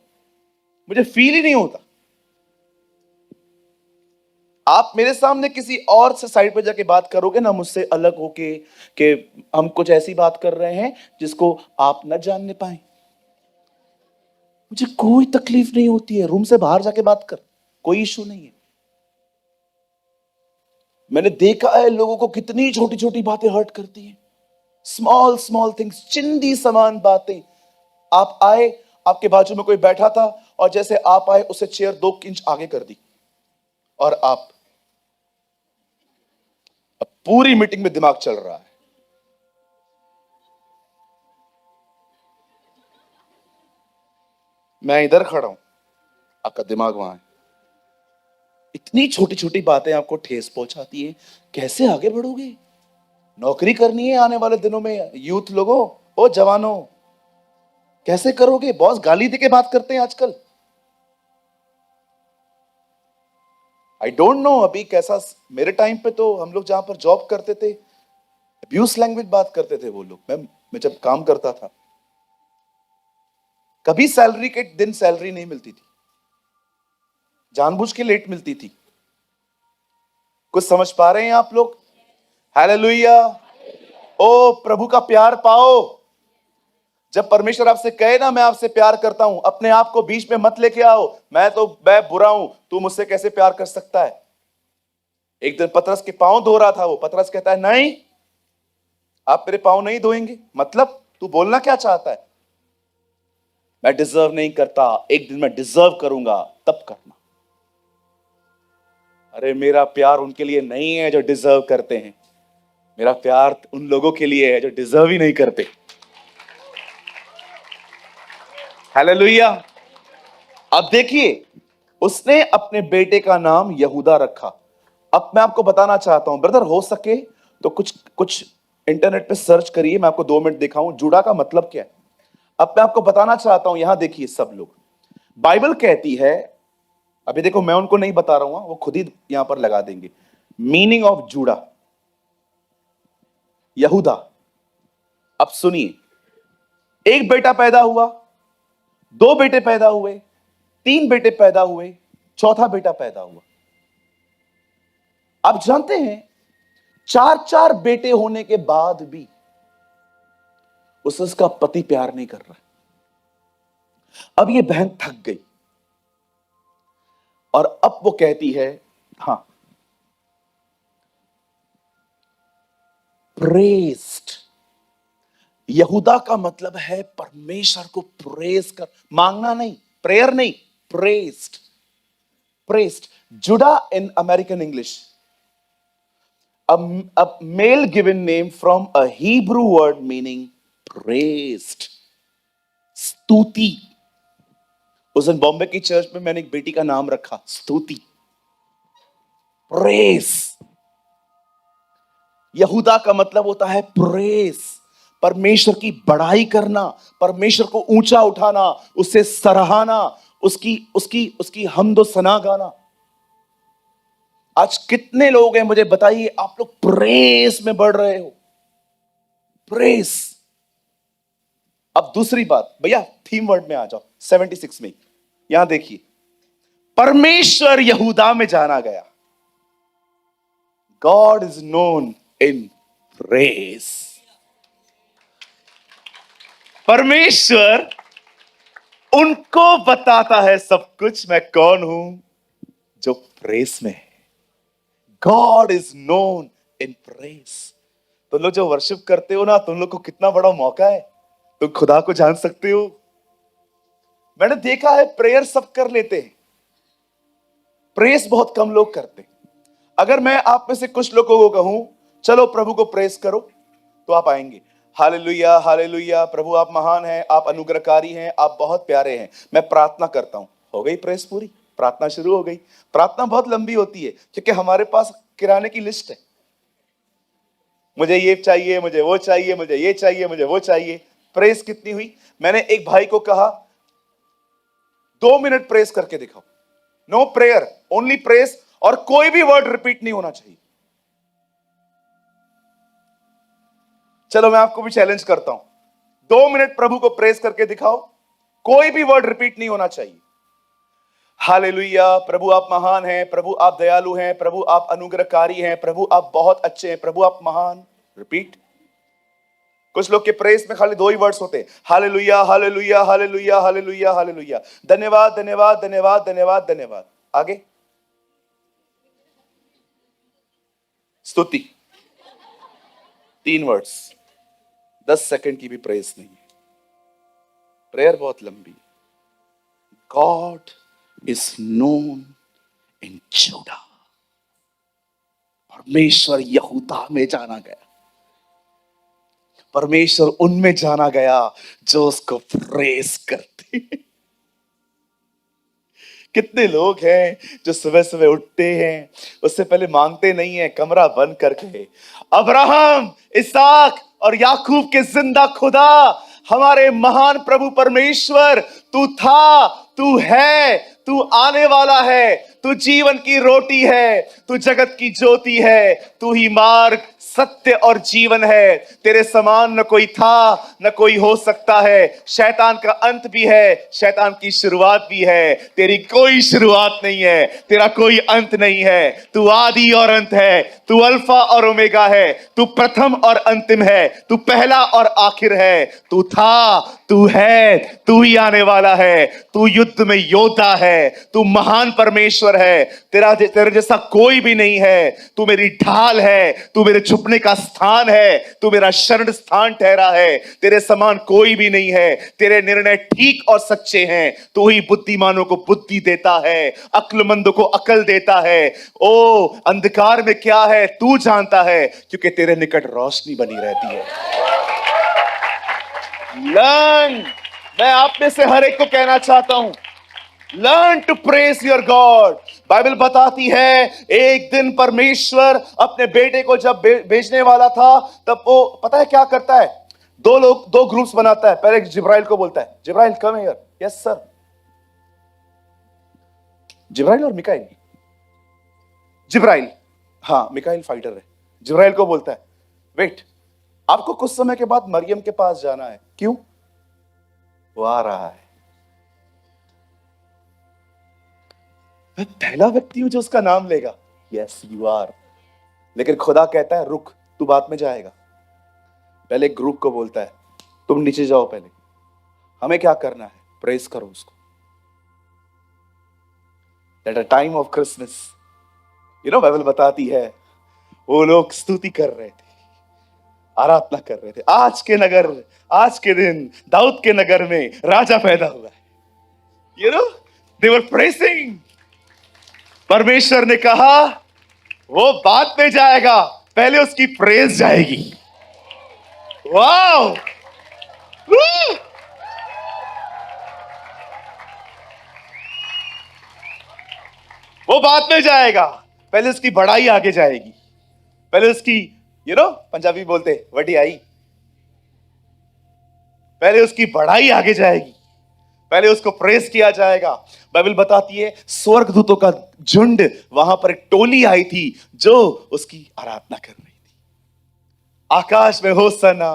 मुझे फील ही नहीं होता। आप मेरे सामने किसी और से साइड पे जाके बात करोगे ना, मुझसे अलग होके, कि हम कुछ ऐसी बात कर रहे हैं जिसको आप न जानने पाए, मुझे कोई तकलीफ नहीं होती है। रूम से बाहर जाके बात कर, कोई इशू नहीं है। मैंने देखा है लोगों को कितनी छोटी छोटी बातें हर्ट करती हैं, स्मॉल स्मॉल थिंग्स, चिंदी समान बातें। आप आए, आपके बाजू में कोई बैठा था और जैसे आप आए उसे चेयर 2 इंच आगे कर दी, और आप अब पूरी मीटिंग में दिमाग चल रहा है, मैं इधर खड़ा हूं, आपका दिमाग वहां है। इतनी छोटी छोटी बातें आपको ठेस पहुंचाती है। कैसे आगे बढ़ोगे? नौकरी करनी है आने वाले दिनों में, यूथ लोगों, ओ जवानों, कैसे करोगे? बॉस गाली देके बात करते हैं आजकल। आई डोंट नो अभी कैसा, मेरे टाइम पे तो हम लोग जहां पर जॉब करते थे, अब्यूज लैंग्वेज बात करते थे वो लोग। मैं जब काम करता था, कभी सैलरी के दिन सैलरी नहीं मिलती थी, जानबूझ के लेट मिलती थी। कुछ समझ पा रहे हैं आप लोग? हालेलुया। ओ प्रभु का प्यार पाओ। जब परमेश्वर आपसे कहे ना मैं आपसे प्यार करता हूं, अपने आप को बीच में मत लेके आओ, मैं बुरा हूं, तू मुझसे कैसे प्यार कर सकता है। एक दिन पतरस के पांव धो रहा था वो, पतरस कहता है नहीं, आप मेरे पांव नहीं धोएंगे, मतलब तू बोलना क्या चाहता है? मैं डिजर्व नहीं करता, एक दिन मैं डिजर्व करूंगा, तब करना। अरे मेरा प्यार उनके लिए नहीं है जो डिजर्व करते हैं, मेरा प्यार उन लोगों के लिए है जो डिजर्व ही नहीं करते। हालेलुया। अब देखिए, उसने अपने बेटे का नाम यहूदा रखा। अब मैं आपको बताना चाहता हूं ब्रदर, हो सके तो कुछ कुछ इंटरनेट पे सर्च करिए, मैं आपको 2 मिनट दिखाऊं जुड़ा का मतलब क्या है। अब मैं आपको बताना चाहता हूं, यहां देखिए सब लोग, बाइबल कहती है, अभी देखो मैं उनको नहीं बता रहा हूं, वो खुद ही यहां पर लगा देंगे, मीनिंग ऑफ जूड़ा, यहूदा। अब सुनिए, एक बेटा पैदा हुआ, 2 बेटे पैदा हुए, 3 बेटे पैदा हुए, चौथा बेटा पैदा हुआ। आप जानते हैं 4 4 बेटे होने के बाद भी उसे उसका पति प्यार नहीं कर रहा। अब ये बहन थक गई और अब वो कहती है, हाँ, प्रेस्ड, यहूदा का मतलब है परमेश्वर को प्रेज कर, मांगना नहीं, प्रेयर नहीं, प्रेस्ड, प्रेस्ड। जुड़ा in American English, a male given name from a Hebrew word meaning praised, स्तुति। उस दिन बॉम्बे की चर्च में मैंने एक बेटी का नाम रखा स्तुति, प्रेस। यहूदा का मतलब होता है प्रेस, परमेश्वर की बड़ाई करना, परमेश्वर को ऊंचा उठाना, उसे सराहना, उसकी उसकी उसकी हम्दो सना गाना। आज कितने लोग हैं मुझे बताइए, आप लोग प्रेस में बढ़ रहे हो, प्रेस। अब दूसरी बात, भैया थीम वर्ड में आ जाओ, 76 में यहां देखिए, परमेश्वर यहूदा में जाना गया, God is known in press. परमेश्वर उनको बताता है सब कुछ, मैं कौन हूं, जो प्रेस में है। God is known in press. तुम लोग जो वर्शिप करते हो ना, तुम लोग को कितना बड़ा मौका है, तुम खुदा को जान सकते हो। मैंने देखा है प्रेयर सब कर लेते हैं, प्रेस बहुत कम लोग करते हैं। अगर मैं आप में से कुछ लोगों को कहूं चलो प्रभु को प्रेस करो, तो आप आएंगे, हालेलुया हालेलुया, प्रभु आप महान हैं, आप अनुग्रहकारी हैं, आप बहुत प्यारे हैं, मैं प्रार्थना करता हूं, हो गई प्रेस पूरी, प्रार्थना शुरू हो गई। प्रार्थना बहुत लंबी होती है क्योंकि हमारे पास किराने की लिस्ट है, मुझे ये चाहिए, मुझे वो चाहिए, मुझे ये चाहिए, मुझे वो चाहिए। प्रेस कितनी हुई? मैंने एक भाई को कहा 2 मिनट प्रेस करके दिखाओ, नो प्रेयर, ओनली प्रेस, और कोई भी वर्ड रिपीट नहीं होना चाहिए। चलो मैं आपको भी चैलेंज करता हूं, 2 मिनट प्रभु को प्रेस करके दिखाओ, कोई भी वर्ड रिपीट नहीं होना चाहिए। हालेलुया, प्रभु आप महान हैं, प्रभु आप दयालु हैं, प्रभु आप अनुग्रहकारी हैं, प्रभु आप बहुत अच्छे हैं, प्रभु आप महान। रिपीट। कुछ लोग के प्रेस में खाली 2 ही वर्ड्स होते हैं, hallelujah hallelujah hallelujah hallelujah hallelujah, धन्यवाद धन्यवाद धन्यवाद धन्यवाद धन्यवाद। आगे स्तुति, 3 वर्ड्स, 10 सेकंड की भी प्रेस नहीं है, प्रेयर बहुत लंबी है। God is known in Judah, परमेश्वर यहूदा में जाना गया, परमेश्वर उनमें जाना गया जो उसको प्रेस करते हैं। कितने लोग हैं जो सुबह सुबह उठते हैं, उससे पहले मांगते नहीं है, कमरा बंद करके, अब्राहम, इसहाक और याकूब के जिंदा खुदा, हमारे महान प्रभु परमेश्वर, तू था, तू है, तू आने वाला है, तू जीवन की रोटी है, तू जगत की ज्योति है, तू ही मार्ग सत्य और जीवन है, तेरे समान न कोई था न कोई हो सकता है। शैतान का अंत भी है, शैतान की शुरुआत भी है, तेरी कोई शुरुआत नहीं है, तेरा कोई अंत नहीं है, तू आदि और अंत है, तू अल्फा और ओमेगा है, तू प्रथम और अंतिम है, तू पहला और आखिर है, तू था, तू है, तू ही आने वाला है, तू युद्ध में योद्धा है, तू महान परमेश्वर है, तेरे जैसा कोई भी नहीं है, तू मेरी ढाल है, तू मेरे छुपने का स्थान है, तू मेरा शरण स्थान ठहरा है, तेरे समान कोई भी नहीं है, तेरे निर्णय ठीक और सच्चे हैं, तू ही बुद्धिमानों को बुद्धि देता है, अक्लमंदों को अकल देता है। ओ अंधकार में क्या है तू जानता है, क्योंकि तेरे निकट रोशनी बनी रहती है। लर्न, मैं आप में से हर एक को कहना चाहता हूं, learn to praise your God. Bible बताती है एक दिन परमेश्वर अपने बेटे को जब भेजने वाला था, तब वो पता है क्या करता है? दो ग्रुप्स बनाता है। पहले जिब्राइल को बोलता है, जिब्राइल कम हियर। Yes sir. जिब्राइल और मिकाइल। जिब्राइल, हाँ मिकाइल फाइटर है। जिब्राइल को बोलता है, वेट, आपको कुछ समय के बाद मरियम के पास जाना है। क्यों? वो आ रहा है। मैं पहला व्यक्ति हूं जो उसका नाम लेगा। Yes you are. लेकिन खुदा कहता है रुक, तू बाद में जाएगा। पहले ग्रुप को बोलता है तुम नीचे जाओ, पहले हमें क्या करना है? प्रेस करो उसको। At a time of Christmas, Bible बताती है वो लोग स्तुति कर रहे थे, आराधना कर रहे थे। आज के दिन दाऊद के नगर में राजा पैदा हुआ है। दे वर प्रेसिंग। परमेश्वर ने कहा वो बाद में जाएगा, पहले उसकी प्रेज जाएगी। वाओ! वो बाद में जाएगा, पहले उसकी बड़ाई आगे जाएगी। पहले उसकी पंजाबी बोलते वडी आई, पहले उसकी बड़ाई आगे जाएगी, पहले उसको प्रेस किया जाएगा। बाइबल बताती है स्वर्गदूतों का झुंड, वहां पर एक टोली आई थी जो उसकी आराधना कर रही थी। आकाश में होसना,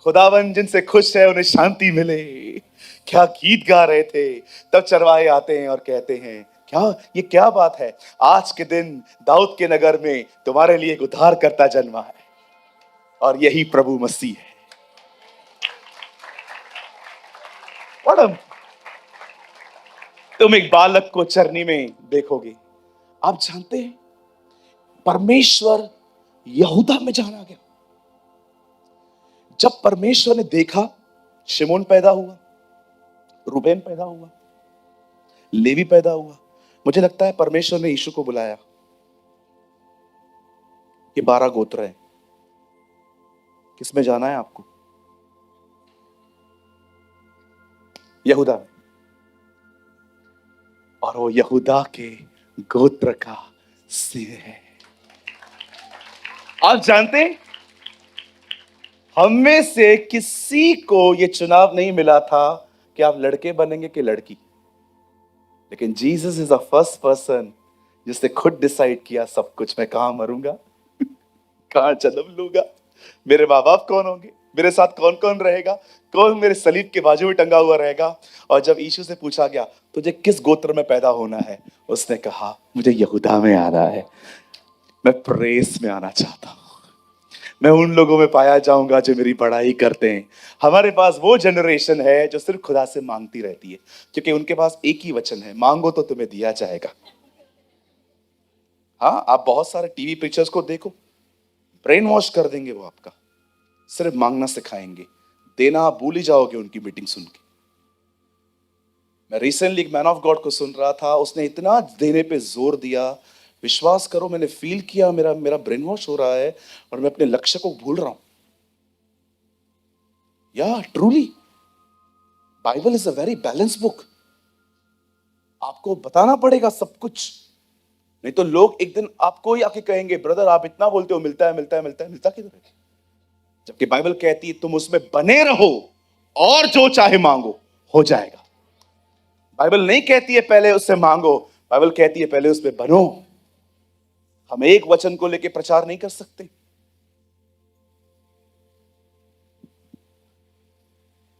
खुदावन जिनसे खुश है उन्हें शांति मिले, क्या गीत गा रहे थे। तब चरवाहे आते हैं और कहते हैं ये क्या बात है, आज के दिन दाऊद के नगर में तुम्हारे लिए एक उद्धारकर्ता जन्मा है, और यही प्रभु मसीह है। तुम एक बालक को चरनी में देखोगे। आप जानते हैं परमेश्वर यहूदा में जाना गया। जब परमेश्वर ने देखा शिमोन पैदा हुआ, रूबेन पैदा हुआ, लेवी पैदा हुआ, मुझे लगता है परमेश्वर ने यीशु को बुलाया। ये 12 गोत्र हैं, किसमें जाना है आपको? यहूदा में। और वो यहूदा के गोत्र का सिंह है। आप जानते हैं हम में से किसी को यह चुनाव नहीं मिला था कि आप लड़के बनेंगे कि लड़की, लेकिन Jesus is the first person जिसने खुद डिसाइड किया सब कुछ। मैं कहां मरूंगा, कहां जन्म लूंगा, मेरे माँ बाप कौन होंगे, मेरे साथ कौन कौन रहेगा, कौन मेरे सलीब के बाजू में टंगा हुआ रहेगा। और जब यीशु से पूछा गया तुझे किस गोत्र में पैदा होना है, उसने कहा मुझे यहूदा में आना है। मैं प्रेस में आना चाहता हूं, मैं उन लोगों में पाया जाऊंगा जो मेरी बड़ाई करते हैं। हमारे पास वो जनरेशन है जो सिर्फ खुदा से मांगती रहती है, क्योंकि उनके पास एक ही वचन है, मांगो तो तुम्हें दिया जाएगा। हाँ, आप बहुत सारे टीवी पिक्चर्स को देखो, ब्रेन वॉश कर देंगे वो आपका, सिर्फ मांगना सिखाएंगे, देना आप भूल ही जाओगे उनकी मीटिंग सुन के। मैं रिसेंटली एक मैन ऑफ गॉड को सुन रहा था, उसने इतना देने पे जोर दिया, विश्वास करो मैंने फील किया मेरा ब्रेन वॉश हो रहा है और मैं अपने लक्ष्य को भूल रहा हूं। या truly Bible is a very balance book. आपको बताना पड़ेगा सब कुछ, नहीं तो लोग एक दिन आपको ही आके कहेंगे ब्रदर आप इतना बोलते हो, मिलता है मिलता है मिलता है, मिलता किधर है? जबकि बाइबल कहती है तुम उसमें बने रहो और जो चाहे मांगो हो जाएगा। बाइबल नहीं कहती है पहले उससे मांगो, बाइबल कहती है पहले उसमें बनो। हम एक वचन को लेकर प्रचार नहीं कर सकते।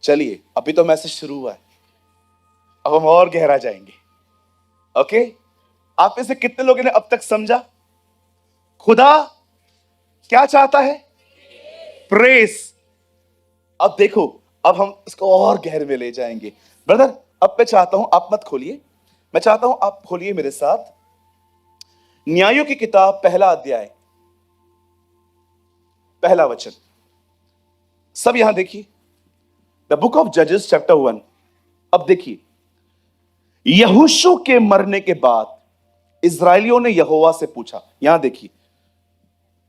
चलिए अभी तो मैसेज शुरू हुआ है, अब हम और गहरा जाएंगे। ओके, आप में से कितने लोगों ने अब तक समझा खुदा क्या चाहता है? प्रेस। अब देखो, अब हम इसको और गहरे में ले जाएंगे। ब्रदर अब मैं चाहता हूं आप मत खोलिए, मैं चाहता हूं आप खोलिए मेरे साथ न्यायों की किताब पहला अध्याय पहला वचन। सब यहां देखिए, द बुक ऑफ जजेस चैप्टर 1। अब देखिए, यहोशू के मरने के बाद इस्राएलियों ने यहोवा से पूछा। यहां देखिए,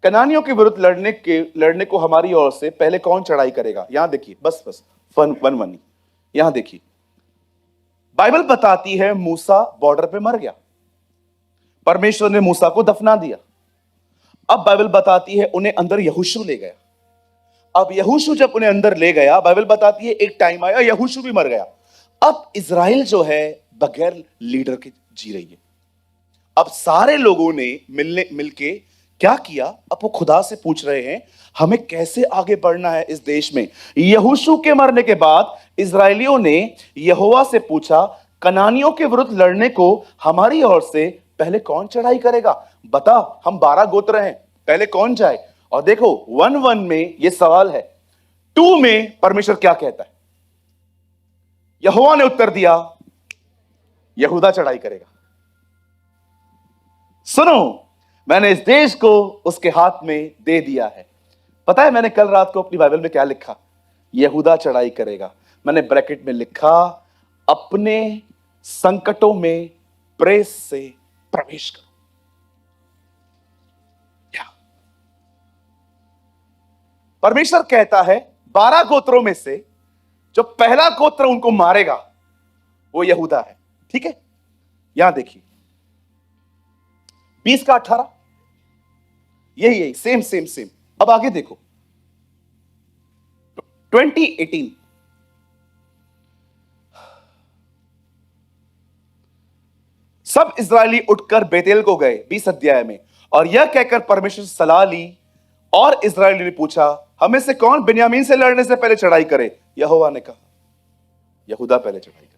कनानियों के विरुद्ध लड़ने को हमारी ओर से पहले कौन चढ़ाई करेगा? यहां देखिए, बस वन वन। यहां देखिए, बाइबल बताती है मूसा बॉर्डर पे मर गया, परमेश्वर ने मूसा को दफना दिया। अब बाइबल बताती है उन्हें अंदर यहोशू ले गया। अब यहोशू जब उन्हें अंदर ले गया, बाइबल बताती है एक टाइम आया यहोशू भी मर गया। अब इज़राइल जो है बगैर लीडर के जी रही है। अब सारे लोगों ने मिलके क्या किया, अब वो खुदा से पूछ रहे हैं हमें कैसे आगे बढ़ना है इस देश में। यहोशू के मरने के बाद इजरायलियों ने यहोवा से पूछा, कनानियों के विरुद्ध लड़ने को हमारी ओर से पहले कौन चढ़ाई करेगा? बता, हम 12 गोत्र हैं, पहले कौन जाए? और देखो 1:1 में यह सवाल है, 2 में परमेश्वर क्या कहता है? यहोवा ने उत्तर दिया, यहूदा चढ़ाई करेगा। सुनो, मैंने इस देश को उसके हाथ में दे दिया है। पता है मैंने कल रात को अपनी बाइबल में क्या लिखा? यहूदा चढ़ाई करेगा। मैंने ब्रैकेट में लिखा, अपने संकटों में प्रेस से प्रवेश करो। क्या परमेश्वर कहता है 12 गोत्रों में से जो पहला गोत्र उनको मारेगा वो यहूदा है। ठीक है, यहां देखिए 20 का 18, यही सेम सेम सेम। अब आगे देखो 20:18, सब इजरायली उठकर बेतेल को गए 20 अध्याय में, और यह कहकर परमेश्वर से सलाह ली। और इजरायली ने पूछा, हमें से कौन बिन्यामीन से लड़ने से पहले चढ़ाई करे? यहोवा ने कहा, यहूदा पहले चढ़ाई करे।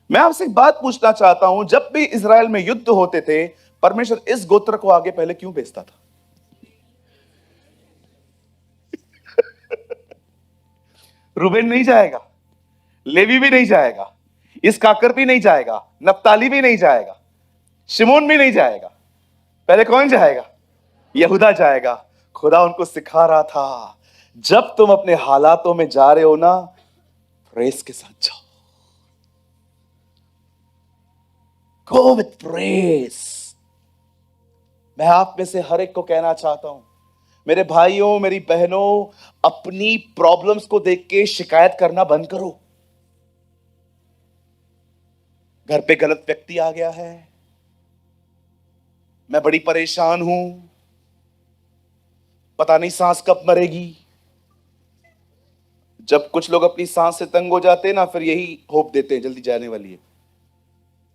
मैं आपसे एक बात पूछना चाहता हूं, जब भी इजराइल में युद्ध होते थे परमेश्वर इस गोत्र को आगे पहले क्यों भेजता था? रूबेन नहीं जाएगा, लेवी भी नहीं जाएगा, इसकाकर भी नहीं जाएगा, नप्ताली भी नहीं जाएगा, शिमोन भी नहीं जाएगा, पहले कौन जाएगा? यहूदा जाएगा। खुदा उनको सिखा रहा था, जब तुम अपने हालातों में जा रहे हो ना, प्रेस के साथ जाओ, गो विथ प्रेस। मैं आप में से हर एक को कहना चाहता हूं, मेरे भाइयों मेरी बहनों, अपनी प्रॉब्लम्स को देख के शिकायत करना बंद करो। घर पे गलत व्यक्ति आ गया है, मैं बड़ी परेशान हूं, पता नहीं सांस कब मरेगी। जब कुछ लोग अपनी सांस से तंग हो जाते हैं ना, फिर यही होप देते हैं जल्दी जाने वाली है।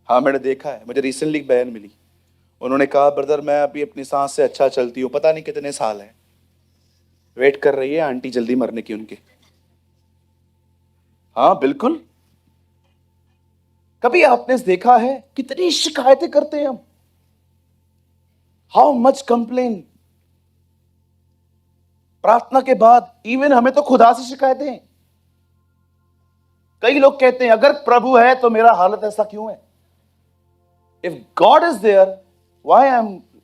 हाँ मैंने देखा है, मुझे रिसेंटली एक बहन मिली, उन्होंने कहा ब्रदर मैं अभी अपनी सांस से अच्छा चलती हूँ, पता नहीं कितने साल है, वेट कर रही है आंटी जल्दी मरने की उनके। हाँ बिल्कुल। कभी आपने देखा है कितनी शिकायतें करते हैं हम? How much complain. प्रार्थना के बाद इवन हमें तो खुदा से शिकायतें हैं। कई लोग कहते हैं अगर प्रभु है तो मेरा हालत ऐसा क्यों है? If God is there why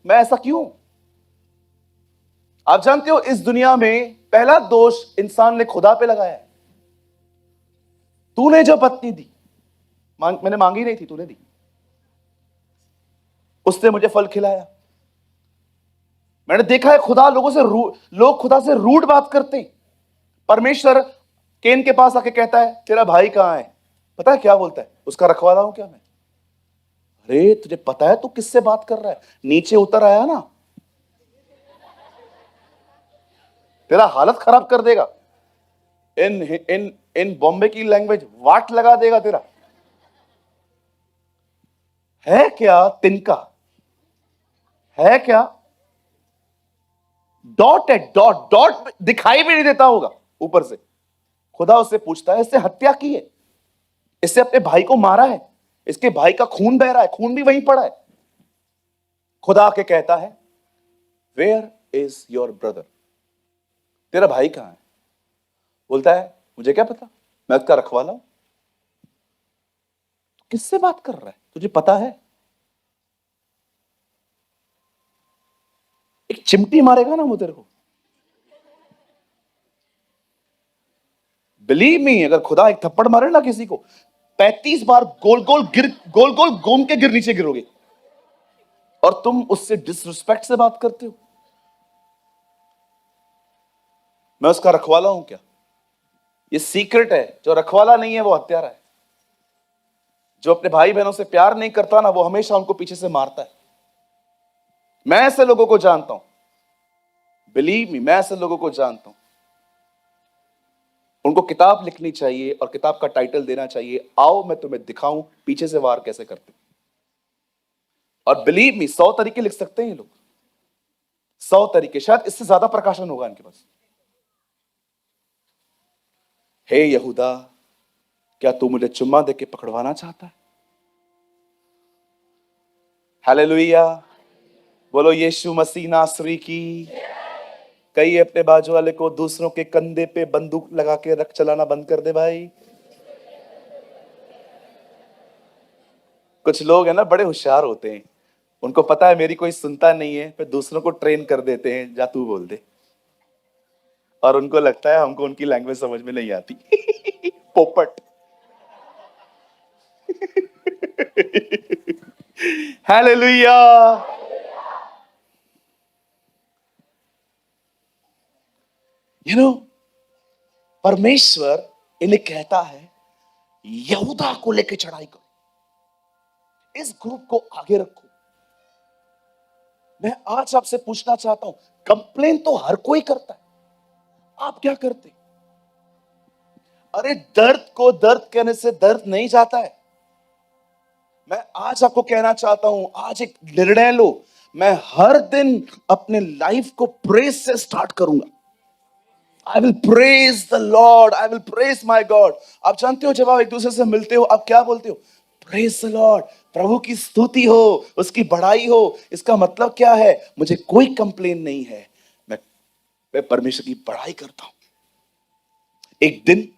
मैं ऐसा क्यों? आप जानते हो इस दुनिया में पहला दोष इंसान ने खुदा पे लगाया है। तूने जो पत्नी दी, मैंने मांगी नहीं थी, तूने दी, उसने मुझे फल खिलाया। मैंने देखा है खुदा लोग खुदा से रूड बात करते हैं। परमेश्वर केन के पास आके कहता है तेरा भाई कहां है? पता है क्या बोलता है? उसका रखवाला हूं क्या मैं? अरे तुझे पता है तू किससे बात कर रहा है? नीचे उतर आया ना, तेरा हालत खराब कर देगा। इन इन इन बॉम्बे की लैंग्वेज वाट लगा देगा तेरा। है क्या तिनका? है क्या? डॉट है, डॉट डॉट दिखाई भी नहीं देता होगा ऊपर से। खुदा उससे पूछता है इससे हत्या की है, इससे अपने भाई को मारा है, इसके भाई का खून बह रहा है, खून भी वहीं पड़ा है। खुदा के कहता है वेयर इज योर ब्रदर? तेरा भाई कहां है? बोलता है मुझे क्या पता, मैं उसका रखवाला हूं। किससे बात कर रहा है? तुझे पता है एक चिमटी मारेगा ना वो तेरे को। बिलीव मी, अगर खुदा एक थप्पड़ मारे ना किसी को, 35 बार गोल गोल घूम के नीचे गिरोगे। और तुम उससे डिसरिस्पेक्ट से बात करते हो। मैं उसका रखवाला हूं क्या? ये सीक्रेट है, जो रखवाला नहीं है वो हत्यारा है। जो अपने भाई बहनों से प्यार नहीं करता ना, वो हमेशा उनको पीछे से मारता है। मैं ऐसे लोगों को जानता हूं, बिलीव मी, मैं ऐसे लोगों को जानता हूं। उनको किताब लिखनी चाहिए और किताब का टाइटल देना चाहिए, आओ मैं तुम्हें दिखाऊं पीछे से वार कैसे करते। और बिलीव मी, 100 तरीके लिख सकते हैं ये लोग, 100 तरीके, शायद इससे ज्यादा प्रकाशन होगा इनके पास। हे यहूदा, क्या तू मुझे चुम्मा देके पकड़वाना चाहता है? हालेलुया, बोलो यीशु मसीह नासरी की। कई अपने बाजू वाले को, दूसरों के कंधे पे बंदूक लगा के रख चलाना बंद कर दे भाई। कुछ लोग हैं ना, बड़े होशियार होते हैं, उनको पता है मेरी कोई सुनता नहीं है, फिर दूसरों को ट्रेन कर देते हैं, जा तू बोल दे। और उनको लगता है हमको उनकी लैंग्वेज समझ में नहीं आती। पोपट। हालेलुया। यू नो, परमेश्वर इन्हें कहता है यहूदा को लेके चढ़ाई करो, इस ग्रुप को आगे रखो। मैं आज आपसे पूछना चाहता हूं, कंप्लेन तो हर कोई करता है, आप क्या करते? अरे दर्द को दर्द कहने से दर्द नहीं जाता है। मैं आज आपको कहना चाहता हूं, आज एक निर्णय लो, मैं हर दिन अपने लाइफ को प्रेज से स्टार्ट करूंगा। I will praise the Lord, I will praise my God. आप जानते हो जब आप एक दूसरे से मिलते हो, आप क्या बोलते हो? प्रेज द लॉर्ड, प्रभु की स्तुति हो, उसकी बढ़ाई हो। इसका मतलब क्या है? मुझे कोई कंप्लेन नहीं है, मैं परमेश्वर की बढ़ाई करता हूं। एक दिन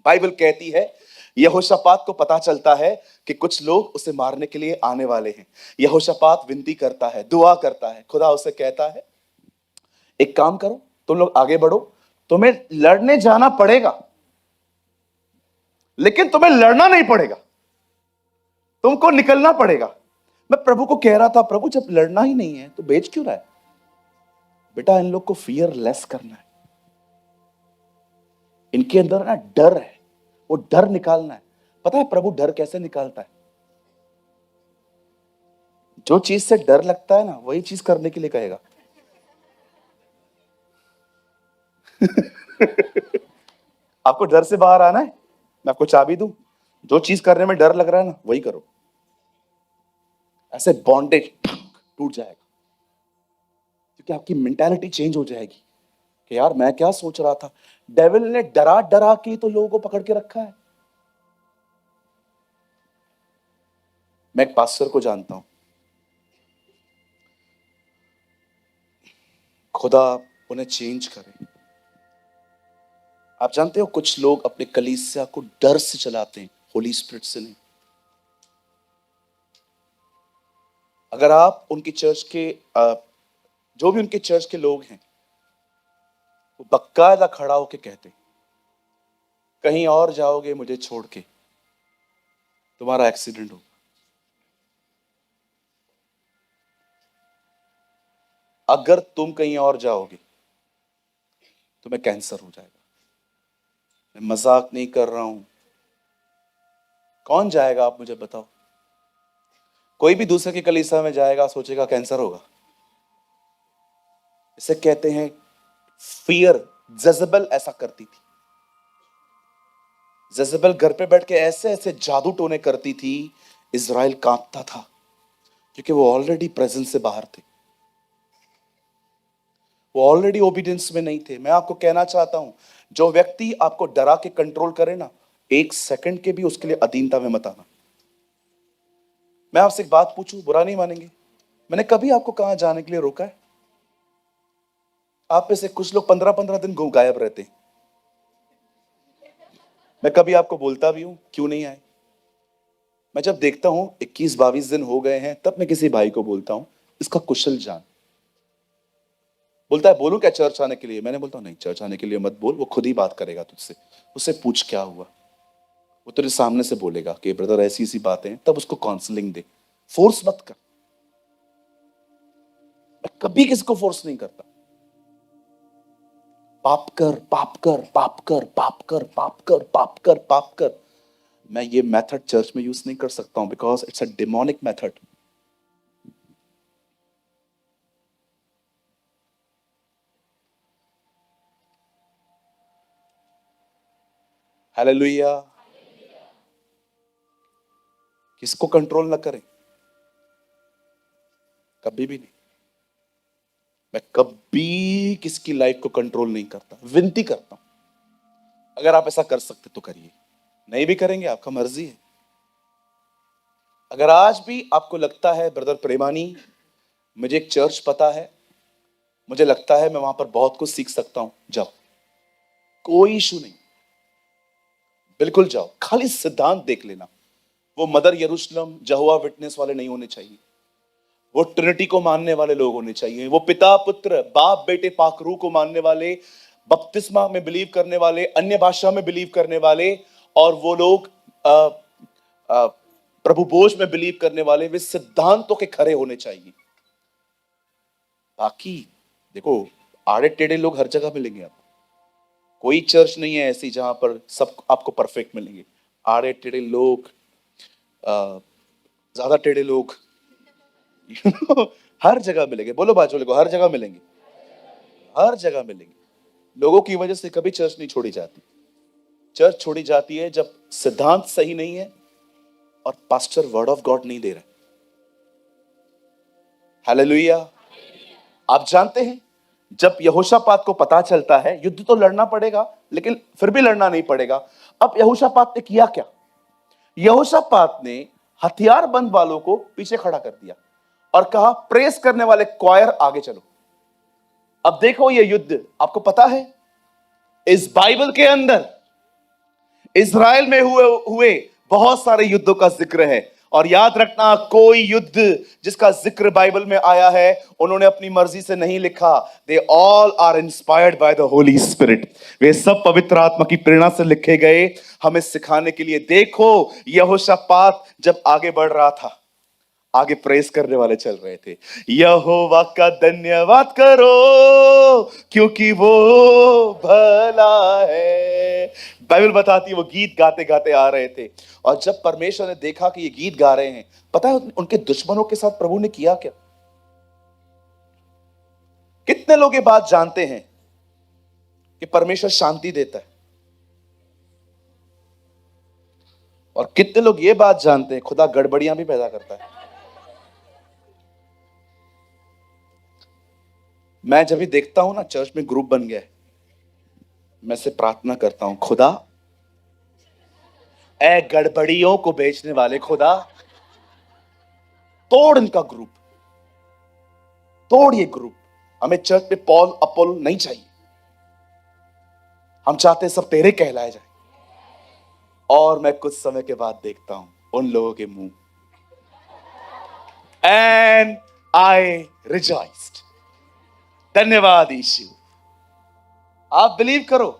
बाइबल कहती है, यहोशापात को पता चलता है कि कुछ लोग उसे मारने के लिए आने वाले हैं। यहोशापात विनती करता है, दुआ करता है, खुदा उसे कहता है एक काम करो, तुम लोग आगे बढ़ो, तुम्हें लड़ने जाना पड़ेगा, लेकिन तुम्हें लड़ना नहीं पड़ेगा, तुमको निकलना पड़ेगा। मैं प्रभु को कह रहा था, प्रभु जब लड़ना ही नहीं है तो भेज क्यों रहा है? बेटा इन लोग को फियरलेस करना है, इनके अंदर ना डर है, वो डर निकालना है। पता है प्रभु डर कैसे निकालता है? जो चीज से डर लगता है ना, वही चीज करने के लिए कहेगा। आपको डर से बाहर आना है, मैं आपको चाबी दूं, जो चीज करने में डर लग रहा है ना, वही करो। ऐसे बॉन्डेज टूट जाएगा, क्योंकि आपकी मेंटालिटी चेंज हो जाएगी कि यार मैं क्या सोच रहा था। डेविल ने डरा डरा के तो लोगों को पकड़ के रखा है। मैं एक पास्टर को जानता हूं, खुदा उन्हें चेंज करे। आप जानते हो कुछ लोग अपने कलीसिया को डर से चलाते हैं, होली स्पिरिट से नहीं। अगर आप उनकी चर्च के जो भी उनके चर्च के लोग हैं, वो बकायदा खड़ा होके कहते, कहीं और जाओगे मुझे छोड़ के, तुम्हारा एक्सीडेंट हो। अगर तुम कहीं और जाओगे तुम्हें कैंसर हो जाएगा। मैं मजाक नहीं कर रहा हूं। कौन जाएगा आप मुझे बताओ? कोई भी दूसरे के कलीसिया में जाएगा, सोचेगा कैंसर होगा। इसे कहते हैं फियर। जजेबल ऐसा करती थी। जजेबल घर पे बैठ के ऐसे ऐसे जादू टोने करती थी, इज़राइल कांपता था, क्योंकि वो ऑलरेडी प्रेजेंस से बाहर थे, वो ऑलरेडी ओबीडियंस में नहीं थे। मैं आपको कहना चाहता हूं, जो व्यक्ति आपको डरा के कंट्रोल करे ना, एक सेकंड के भी उसके लिए अधीनता में मत आना। मैं आपसे एक बात पूछूं, बुरा नहीं मानेंगे? मैंने कभी आपको कहां जाने के लिए रोका है? आप में से कुछ लोग 15-15 दिन गायब रहते हैं। मैं कभी आपको बोलता भी हूं क्यों नहीं आए? मैं जब देखता हूं 21-22 दिन हो गए हैं, तब मैं किसी भाई को बोलता हूं इसका कुशल जान। बोलता है बोलूं क्या चर्च आने के लिए? मैंने बोलता हूं नहीं, चर्च आने के लिए मत बोल, वो खुद ही बात करेगा तुझसे। उससे पूछ क्या हुआ, वो तेरे सामने से बोलेगा कि ब्रदर ऐसी ऐसी बातें हैं, तब उसको काउंसलिंग दे। फोर्स मत कर। मैं कभी किसी को फोर्स नहीं करता। पाप कर, पाप कर, पाप कर, पाप कर, पाप कर, पाप कर, पाप कर। मैं ये मेथड चर्च में यूज नहीं कर सकता हूं because it's a demonic method. Hallelujah. किसको कंट्रोल ना करें, कभी भी नहीं। मैं कभी किसकी लाइफ को कंट्रोल नहीं करता, विनती करता हूं अगर आप ऐसा कर सकते तो करिए, नहीं भी करेंगे आपका मर्जी है। अगर आज भी आपको लगता है ब्रदर प्रेमानी मुझे एक चर्च पता है, मुझे लगता है मैं वहां पर बहुत कुछ सीख सकता हूं, जाओ, कोई इशू नहीं, बिल्कुल जाओ। खाली सिद्धांत देख लेना, वो मदर यरूशलेम जहोवा विटनेस वाले नहीं होने चाहिए, वो ट्रिनिटी को मानने वाले लोग होने चाहिए, वो पिता पुत्र बाप बेटे पाकरू को मानने वाले, बपतिस्मा में बिलीव करने वाले, अन्य भाषा में बिलीव करने वाले, और वो लोग प्रभु बोझ में बिलीव करने वाले, वे सिद्धांतों के खरे होने चाहिए। बाकी देखो, आड़े टेढ़े लोग हर जगह मिलेंगे आपको, कोई चर्च नहीं है ऐसी जहां पर सब आपको परफेक्ट मिलेंगे। आड़े टेढ़े लोग, ज्यादा टेढ़े लोग हर जगह मिलेंगे। बोलो बाजू को, हर जगह मिलेंगे, हर जगह मिलेंगे। लोगों की वजह से कभी चर्च नहीं छोड़ी जाती। चर्च छोड़ी जाती है जब सिद्धांत सही नहीं है और पास्टर वर्ड ऑफ गॉड नहीं दे रहे। हालेलुया। आप जानते हैं जब यहोशापात को पता चलता है युद्ध तो लड़ना पड़ेगा, लेकिन फिर भी लड़ना नहीं पड़ेगा, अब यहोशापात ने किया क्या? यहोशापात ने हथियारबंद वालों को पीछे खड़ा कर दिया और कहा प्रेस करने वाले क्वायर आगे चलो। अब देखो ये युद्ध, आपको पता है इस बाइबल के अंदर इज़राइल में हुए हुए बहुत सारे युद्धों का जिक्र है, और याद रखना कोई युद्ध जिसका जिक्र बाइबल में आया है उन्होंने अपनी मर्जी से नहीं लिखा। They all are inspired by the Holy Spirit. वे सब पवित्र आत्मा की प्रेरणा से लिखे गए हमें सिखाने के लिए। देखो यहोशापात जब आगे बढ़ रहा था, आगे प्रेस करने वाले चल रहे थे, यहोवा का धन्यवाद करो क्योंकि वो भला है। बाइबल बताती है वो गीत गाते गाते आ रहे थे, और जब परमेश्वर ने देखा कि ये गीत गा रहे हैं, पता है उनके दुश्मनों के साथ प्रभु ने किया क्या? कितने लोग ये बात जानते हैं कि परमेश्वर शांति देता है, और कितने लोग ये बात जानते हैं खुदा गड़बड़ियां भी पैदा करता है। मैं जब भी देखता हूं ना चर्च में ग्रुप बन गया है, मैं से प्रार्थना करता हूं खुदा ए गड़बड़ियों को बेचने वाले खुदा तोड़ इनका ग्रुप, तोड़ ये ग्रुप। हमें चर्च में पॉल अपोल नहीं चाहिए, हम चाहते सब तेरे कहलाए जाए। और मैं कुछ समय के बाद देखता हूं उन लोगों के मुंह, एंड आई रिजॉइस्ड। धन्यवाद यीशु। आप बिलीव करो,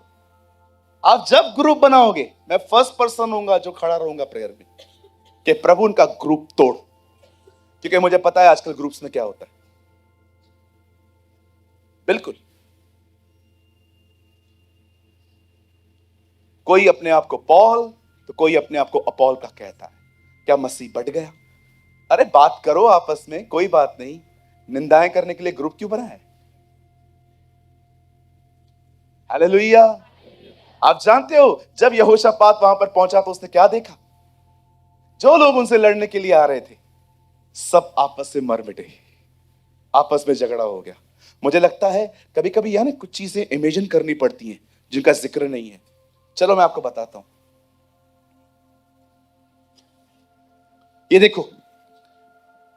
आप जब ग्रुप बनाओगे मैं फर्स्ट पर्सन होऊंगा जो खड़ा रहूंगा प्रेयर में कि प्रभु उनका ग्रुप तोड़, क्योंकि मुझे पता है आजकल ग्रुप्स में क्या होता है। बिल्कुल, कोई अपने आप को पॉल तो कोई अपने आप को अपॉल का कहता है। क्या मसीह बढ़ गया? अरे बात करो आपस में, कोई बात नहीं, निंदाएं करने के लिए ग्रुप क्यों बना है? हालेलुया। आप जानते हो जब यहोशापात वहां पर पहुंचा तो उसने क्या देखा? जो लोग उनसे लड़ने के लिए आ रहे थे सब आपस से मर मिटे, आपस में झगड़ा हो गया। मुझे लगता है कभी कभी यानी कुछ चीजें इमेजिन करनी पड़ती हैं जिनका जिक्र नहीं है। चलो मैं आपको बताता हूं। ये देखो,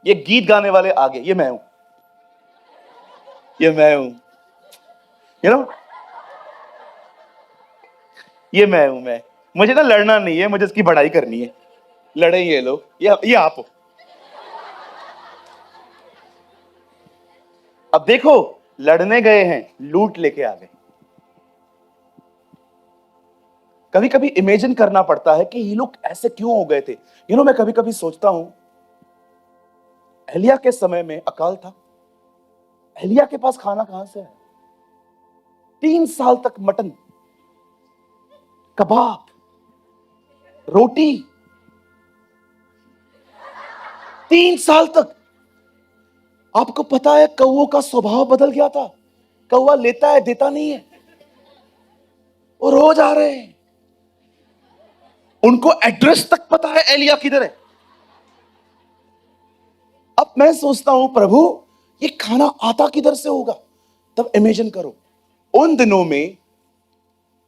ये गीत गाने वाले आगे, ये मैं हूं, ये मैं हूं, यू नो, ये मैं हूं। मैं, मुझे ना लड़ना नहीं है, मुझे इसकी बढ़ाई करनी है। लड़े ये लोग, ये आप हो। अब देखो लड़ने गए हैं, लूट लेके आ गए। कभी कभी इमेजिन करना पड़ता है कि ये लोग ऐसे क्यों हो गए थे। मैं कभी कभी सोचता हूं एलिया के समय में अकाल था, एलिया के पास खाना कहां से है? 3 साल तक मटन, कबाब, रोटी 3 साल तक। आपको पता है कौओं का स्वभाव बदल गया था। कौवा लेता है, देता नहीं है। वो रोज आ रहे हैं, उनको एड्रेस तक पता है एलिया किधर है। अब मैं सोचता हूं प्रभु ये खाना आता किधर से होगा। तब इमेजिन करो, उन दिनों में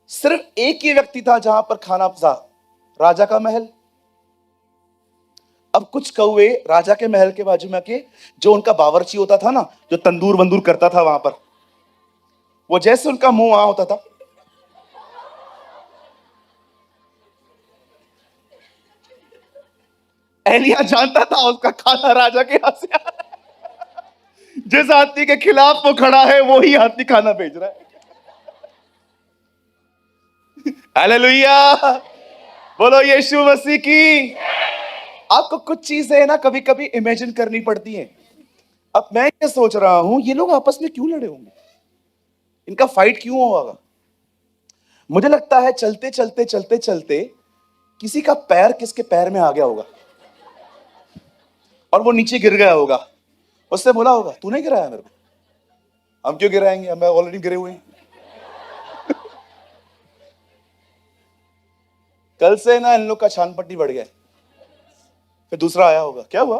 सिर्फ एक ही व्यक्ति था जहां पर खाना था, राजा का महल। अब कुछ कौवे राजा के महल के बाजू में के, जो उनका बावर्ची होता था ना, जो तंदूर वंदूर करता था वहां पर, वो जैसे उनका मुंह वहां होता था, एलिया जानता था उसका खाना राजा के हाथ से आ रहा है। जिस आदमी के खिलाफ वो खड़ा है वो ही आदमी खाना भेज रहा है। हालेलुया, बोलो यीशु मसीह की। आपको कुछ चीजें ना कभी कभी इमेजिन करनी पड़ती हैं। अब मैं ये सोच रहा हूं ये लोग आपस में क्यों लड़े होंगे, इनका फाइट क्यों होगा। मुझे लगता है चलते चलते चलते चलते किसी का पैर किसके पैर में आ गया होगा और वो नीचे गिर गया होगा। उससे बोला होगा तूने गिराया मेरे को। हम क्यों गिराएंगे, हम ऑलरेडी गिरे हुए हैं। कल से ना इन लोग का छान पट्टी बढ़ गया। फिर दूसरा आया होगा, क्या हुआ,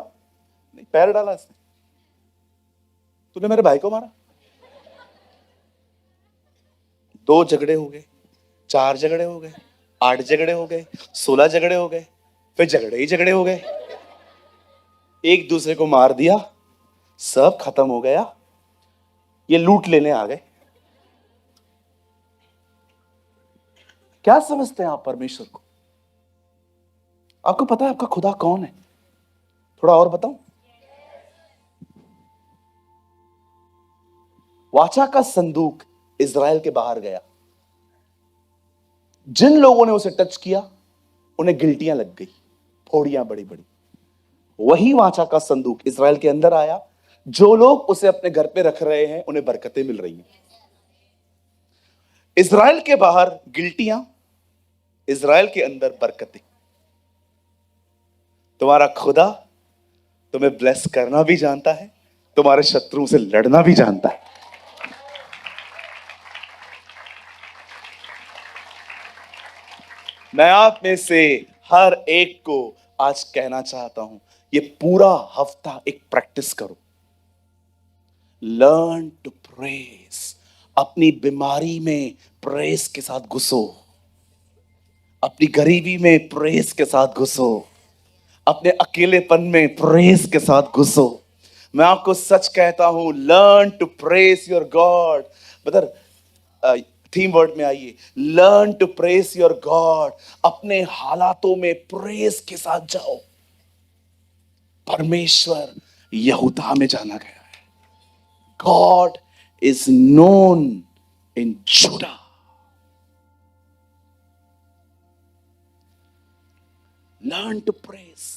नहीं पैर डाला इसने, तूने मेरे भाई को मारा। 2 झगड़े हो गए, 4 झगड़े हो गए, 8 झगड़े हो गए, 16 झगड़े हो गए, फिर झगड़े ही झगड़े हो गए, एक दूसरे को मार दिया, सब खत्म हो गया। ये लूट लेने आ गए। क्या समझते हैं आप परमेश्वर को। आपको पता है आपका खुदा कौन है। थोड़ा और बताऊं। वाचा का संदूक इज़राइल के बाहर गया। जिन लोगों ने उसे टच किया उन्हें गिल्टियां लग गई, फोड़ियां बड़ी बड़ी। वही वाचा का संदूक इज़राइल के अंदर आया। जो लोग उसे अपने घर पे रख रहे हैं उन्हें बरकतें मिल रही हैं। इज़राइल के बाहर गिल्टियां, इज़राइल के अंदर बरकतें। तुम्हारा खुदा तुम्हें ब्लेस करना भी जानता है, तुम्हारे शत्रुओं से लड़ना भी जानता है। मैं आप में से हर एक को आज कहना चाहता हूं, ये पूरा हफ्ता एक प्रैक्टिस करो। Learn to praise. अपनी बीमारी में प्रेस के साथ घुसो, अपनी गरीबी में प्रेस के साथ घुसो, अपने अकेलेपन में प्रेस के साथ घुसो। मैं आपको सच कहता हूं, learn to praise your God. मतलब थीम वर्ड में आइए, learn to praise your God. अपने हालातों में प्रेस के साथ जाओ। परमेश्वर यहूदा में जाना गया है। God is known in Judah. Learn to praise.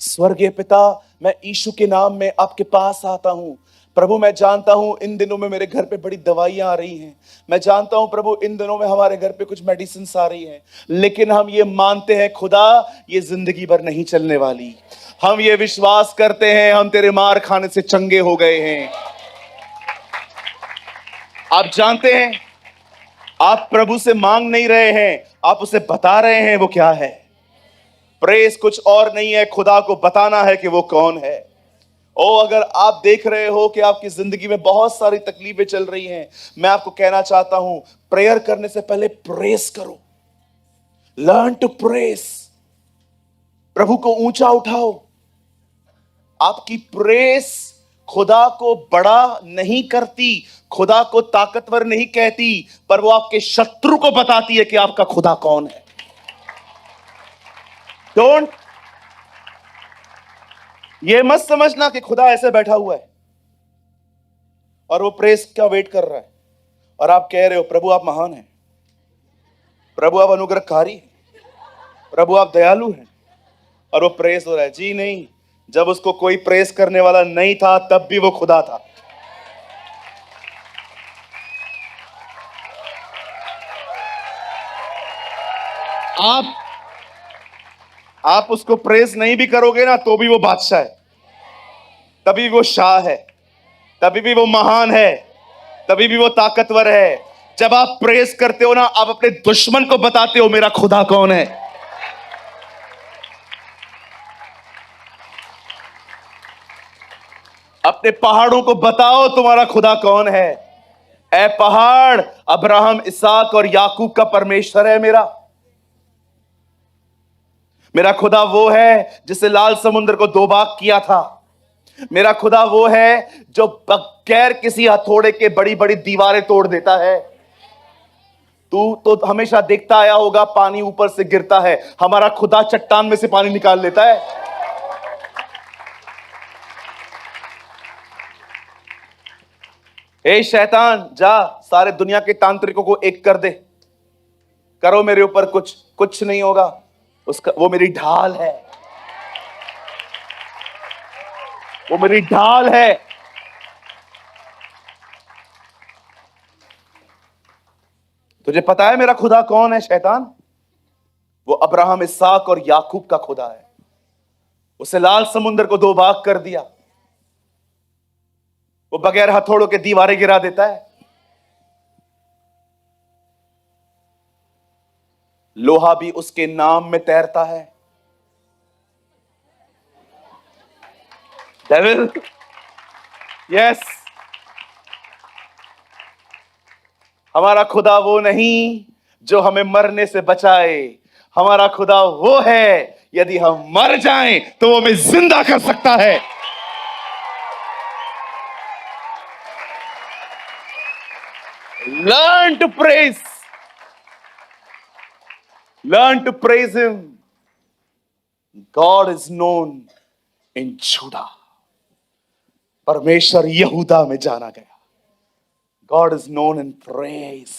स्वर्गीय पिता, मैं यीशु के नाम में आपके पास आता हूं। प्रभु मैं जानता हूं इन दिनों में मेरे घर पे बड़ी दवाइयां आ रही हैं। मैं जानता हूं प्रभु इन दिनों में हमारे घर पे कुछ मेडिसिन आ रही हैं, लेकिन हम ये मानते हैं खुदा ये जिंदगी भर नहीं चलने वाली। हम ये विश्वास करते हैं हम तेरे मार खाने से चंगे हो गए हैं। आप जानते हैं, आप प्रभु से मांग नहीं रहे हैं, आप उसे बता रहे हैं वो क्या है। प्रेस कुछ और नहीं है, खुदा को बताना है कि वो कौन है। ओ अगर आप देख रहे हो कि आपकी जिंदगी में बहुत सारी तकलीफें चल रही हैं, मैं आपको कहना चाहता हूं, प्रेयर करने से पहले प्रेस करो। Learn to press. प्रभु को ऊंचा उठाओ। आपकी प्रेस खुदा को बड़ा नहीं करती, खुदा को ताकतवर नहीं कहती, पर वो आपके शत्रु को बताती है कि आपका खुदा कौन है। डोंट, ये मत समझना कि खुदा ऐसे बैठा हुआ है और वो प्रेस का वेट कर रहा है और आप कह रहे हो प्रभु आप महान हैं, प्रभु आप अनुग्रहकारी हैं, प्रभु आप दयालु हैं, और वो प्रेस हो रहा है। जी नहीं, जब उसको कोई प्रेस करने वाला नहीं था तब भी वो खुदा था। आप आप उसको प्रेज नहीं भी करोगे ना तो भी वो बादशाह है, तभी वो शाह है, तभी भी वो महान है, तभी भी वो ताकतवर है। जब आप प्रेज करते हो ना, आप अपने दुश्मन को बताते हो मेरा खुदा कौन है। अपने पहाड़ों को बताओ तुम्हारा खुदा कौन है। ए पहाड़, अब्राहम, इसहाक और याकूब का परमेश्वर है मेरा। मेरा खुदा वो है जिसे लाल समुद्र को दो भाग किया था। मेरा खुदा वो है जो बगैर किसी हथौड़े के बड़ी बड़ी दीवारें तोड़ देता है। तू तो हमेशा देखता आया होगा पानी ऊपर से गिरता है, हमारा खुदा चट्टान में से पानी निकाल लेता है। ए शैतान, जा सारे दुनिया के तांत्रिकों को एक कर दे, करो मेरे ऊपर कुछ, कुछ नहीं होगा। उसका वो मेरी ढाल है, वो मेरी ढाल है। तुझे पता है मेरा खुदा कौन है शैतान? वो अब्राहम, इसहाक और याकूब का खुदा है। उसे लाल समुद्र को दो भाग कर दिया, वो बगैर हथौड़ों के दीवारें गिरा देता है। लोहा भी उसके नाम में तैरता है। डेविल, यस, हमारा खुदा वो नहीं जो हमें मरने से बचाए। हमारा खुदा वो है यदि हम मर जाएं तो वो हमें जिंदा कर सकता है। Learn to praise, learn to praise him. God is known in Judah, परमेश्वर यहूदा में जाना गया। God is known in praise.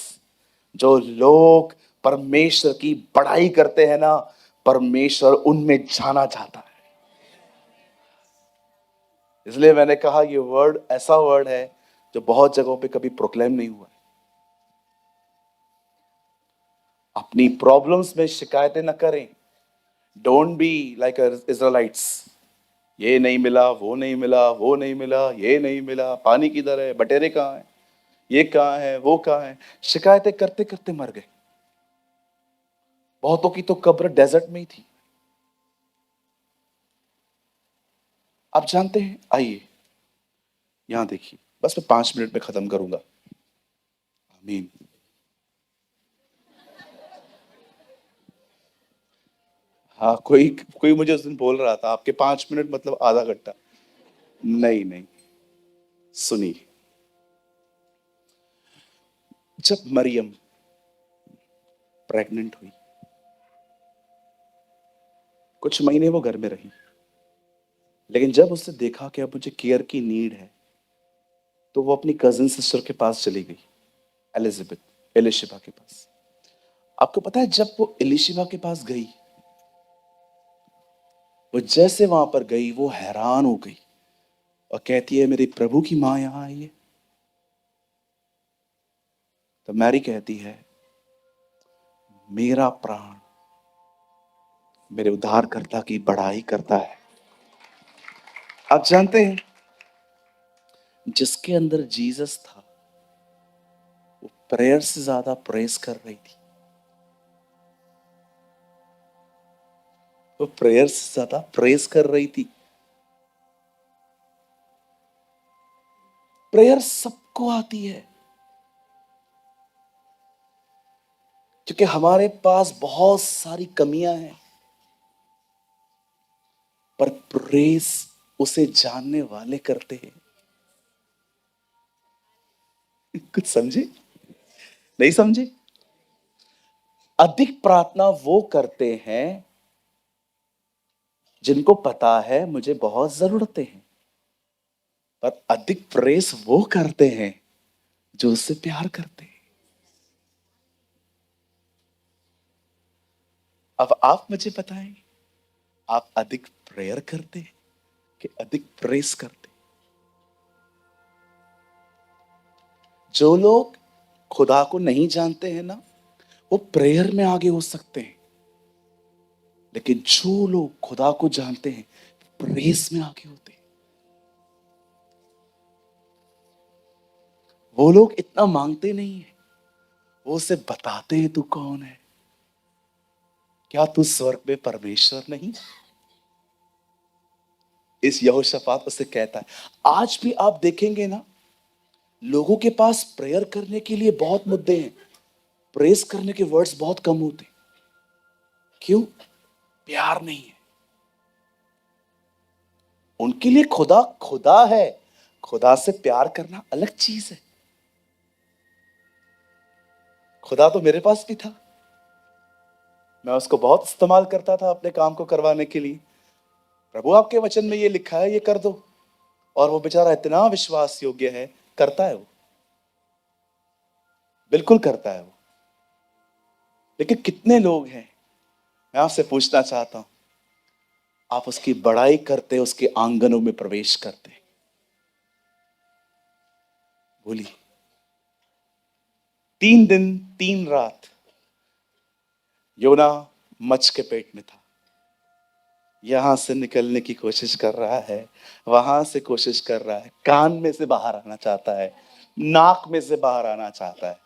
जो लोग परमेश्वर की बड़ाई करते हैं ना, परमेश्वर उनमें जाना चाहता है। इसलिए मैंने कहा ये वर्ड ऐसा वर्ड है जो बहुत जगहों पे कभी प्रोक्लेम नहीं हुआ है। अपनी प्रॉब्लम्स में शिकायतें न करें। डोंट बी लाइक इजराइट्स, ये नहीं मिला, वो नहीं मिला, वो नहीं मिला, ये नहीं मिला, पानी किधर है, बटेरे कहाँ हैं, ये कहाँ है, वो कहाँ है। शिकायतें करते करते मर गए। बहुतों की तो कब्र डेजर्ट में ही थी। आप जानते हैं, आइए यहां देखिए, बस मैं 5 मिनट में खत्म करूंगा। आमीन। हाँ, कोई कोई मुझे उस दिन बोल रहा था आपके 5 मिनट मतलब आधा घंटा। नहीं नहीं, सुनिए। जब मरियम प्रेग्नेंट हुई, कुछ महीने वो घर में रही, लेकिन जब उसने देखा कि अब मुझे केयर की नीड है, तो वो अपनी कजिन सिस्टर के पास चली गई, एलिजाबेथ, एलिशिबा के पास। आपको पता है, जब वो एलिशिबा के पास गई, वो जैसे वहां पर गई वो हैरान हो गई और कहती है मेरे प्रभु की मां यहां आई है। तो मैरी कहती है मेरा प्राण मेरे उद्धारकर्ता की बड़ाई करता है। आप जानते हैं, जिसके अंदर जीसस था वो प्रेयर से ज्यादा प्रेस कर रही थी। वो प्रेयर से ज्यादा प्रेस कर रही थी। प्रेयर सबको आती है, क्योंकि हमारे पास बहुत सारी कमियां हैं, पर प्रेस उसे जानने वाले करते हैं। कुछ समझे? नहीं समझे? अधिक प्रार्थना वो करते हैं जिनको पता है मुझे बहुत जरूरतें हैं, पर अधिक प्रेस वो करते हैं जो उससे प्यार करते हैं। अब आप मुझे बताएं, आप अधिक प्रेयर करते हैं कि अधिक प्रेस करते हैं? जो लोग खुदा को नहीं जानते हैं ना, वो प्रेयर में आगे हो सकते हैं, लेकिन जो लोग खुदा को जानते हैं प्रेस में आगे होते हैं। वो लोग इतना मांगते नहीं है, वो उसे बताते हैं तू कौन है। क्या तू स्वर्ग में परमेश्वर नहीं? इस यहोशापात उसे कहता है। आज भी आप देखेंगे ना, लोगों के पास प्रेयर करने के लिए बहुत मुद्दे हैं, प्रेस करने के वर्ड्स बहुत कम होते हैं। क्यों? प्यार नहीं है। उनके लिए खुदा खुदा है, खुदा से प्यार करना अलग चीज है। खुदा तो मेरे पास भी था, मैं उसको बहुत इस्तेमाल करता था अपने काम को करवाने के लिए। प्रभु आपके वचन में ये लिखा है, ये कर दो, और वो बेचारा इतना विश्वास योग्य है, करता है वो, बिल्कुल करता है वो। लेकिन कितने लोग हैं, मैं आपसे पूछना चाहता हूं, आप उसकी बड़ाई करते, उसके आंगनों में प्रवेश करते? बोलिए। 3 दिन 3 रात योना मच्छ के पेट में था। यहां से निकलने की कोशिश कर रहा है, वहां से कोशिश कर रहा है, कान में से बाहर आना चाहता है, नाक में से बाहर आना चाहता है,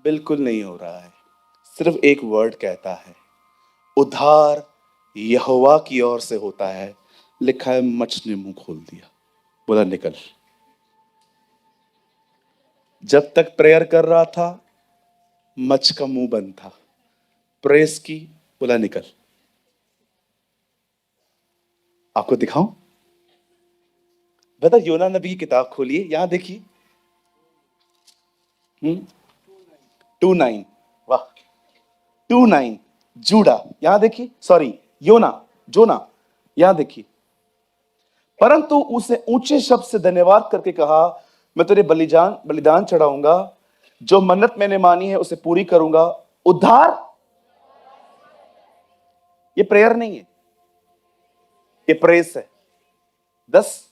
बिल्कुल नहीं हो रहा है। सिर्फ एक वर्ड कहता है, उद्धार यहोवा की ओर से होता है। लिखा है मच्छ ने मुंह खोल दिया, बोला निकल। जब तक प्रेयर कर रहा था मच्छ का मुंह बंद था, प्रेस की, बोला निकल। आपको दिखाऊं? बता, योना नबी की किताब खोलिए, यहां देखिए। 2:9, वाह, 2:9। जूडा, यहां देखिए, सॉरी, योना, जोना, यहां देखिए। परंतु उसे ऊंचे शब्द से धन्यवाद करके कहा, मैं तेरे बलिदान बलिदान चढ़ाऊंगा, जो मन्नत मैंने मानी है उसे पूरी करूंगा। उद्धार, ये प्रेयर नहीं है, ये प्रेस है। 10,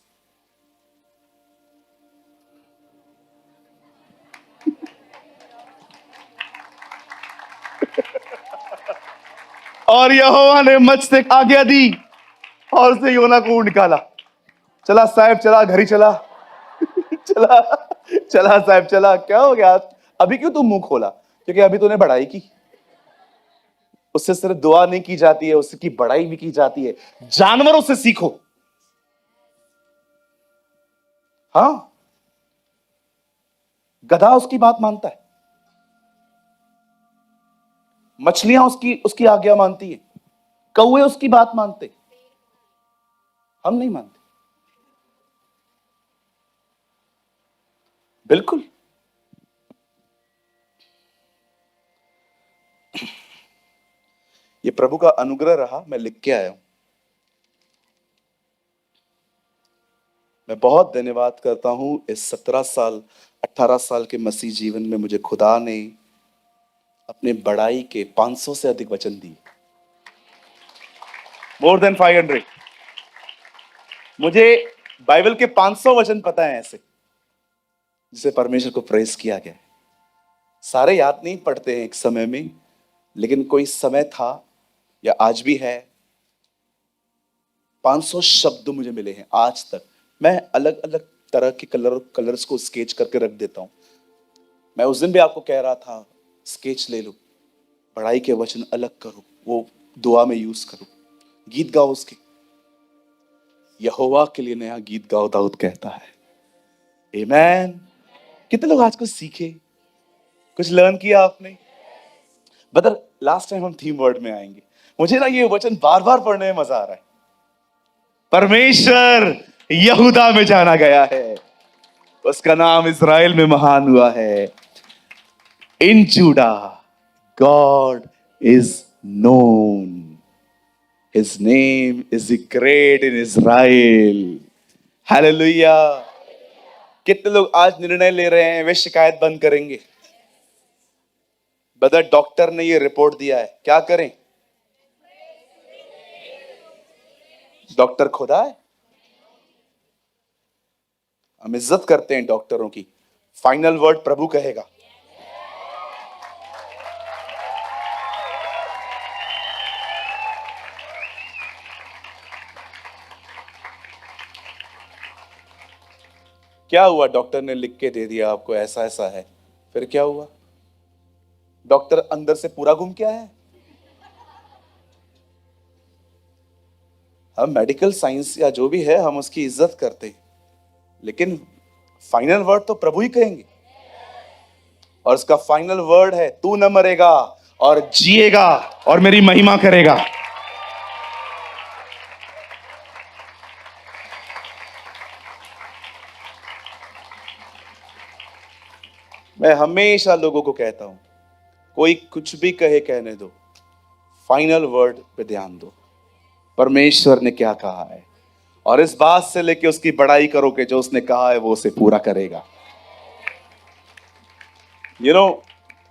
और यहोवा ने मच्छ से आज्ञा दी और उसे योना को निकाला। चला साहब, चला घर ही चला। चला, चला साहब चला। क्या हो गया? अभी क्यों तू मुंह खोला? क्योंकि अभी तूने बड़ाई की। उससे सिर्फ दुआ नहीं की जाती है, उसकी बड़ाई भी की जाती है। जानवरों से सीखो। हाँ, गधा उसकी बात मानता है, मछलियां उसकी उसकी आज्ञा मानती है, कौवे उसकी बात मानते, हम नहीं मानते। बिल्कुल। ये प्रभु का अनुग्रह रहा, मैं लिख के आया हूं। मैं बहुत धन्यवाद करता हूं, इस 17 साल 18 साल के मसीह जीवन में मुझे खुदा ने अपने बड़ाई के 500 से अधिक वचन दिए। More than 500। मुझे बाइबल के 500 वचन पता है ऐसे, जिसे परमेश्वर को प्रेस किया गया है। सारे याद नहीं पड़ते हैं एक समय में, लेकिन कोई समय था या आज भी है, 500 शब्द मुझे मिले हैं आज तक। मैं अलग अलग तरह के कलर्स को स्केच करके रख देता हूं। मैं उस दिन भी आपको कह रहा था, स्केच ले लो, पढ़ाई के वचन अलग करो, वो दुआ में यूज करो, गीत गाओ उसके। यहोवा के लिए नया गीत गाओ, दाऊद कहता है। आमेन। कितने लोग आज कुछ सीखे, कुछ लर्न किया आपने? बदर, लास्ट टाइम हम थीम वर्ड में आएंगे। मुझे ना ये वचन बार बार पढ़ने में मजा आ रहा है। परमेश्वर यहूदा में जाना गया है, उसका नाम इस्राएल में महान हुआ है। In Judah God is known, his name is great in Israel. Hallelujah. कितने लोग आज निर्णय ले रहे हैं वे शिकायत बंद करेंगे? बदर, डॉक्टर ने ये रिपोर्ट दिया है, क्या करें? डॉक्टर खुदा है, हम इज्जत करते हैं डॉक्टरों की। फाइनल वर्ड प्रभु कहेगा। क्या हुआ? डॉक्टर ने लिख के दे दिया आपको ऐसा ऐसा है, फिर क्या हुआ? डॉक्टर अंदर से पूरा घूम के आया है। हम मेडिकल साइंस या जो भी है हम उसकी इज्जत करते हैं, लेकिन फाइनल वर्ड तो प्रभु ही कहेंगे, और उसका फाइनल वर्ड है तू न मरेगा और जिएगा और मेरी महिमा करेगा। मैं हमेशा लोगों को कहता हूं, कोई कुछ भी कहे कहने दो, फाइनल वर्ड पे ध्यान दो, परमेश्वर ने क्या कहा है, और इस बात से लेके उसकी बड़ाई करो कि जो उसने कहा है वो उसे पूरा करेगा।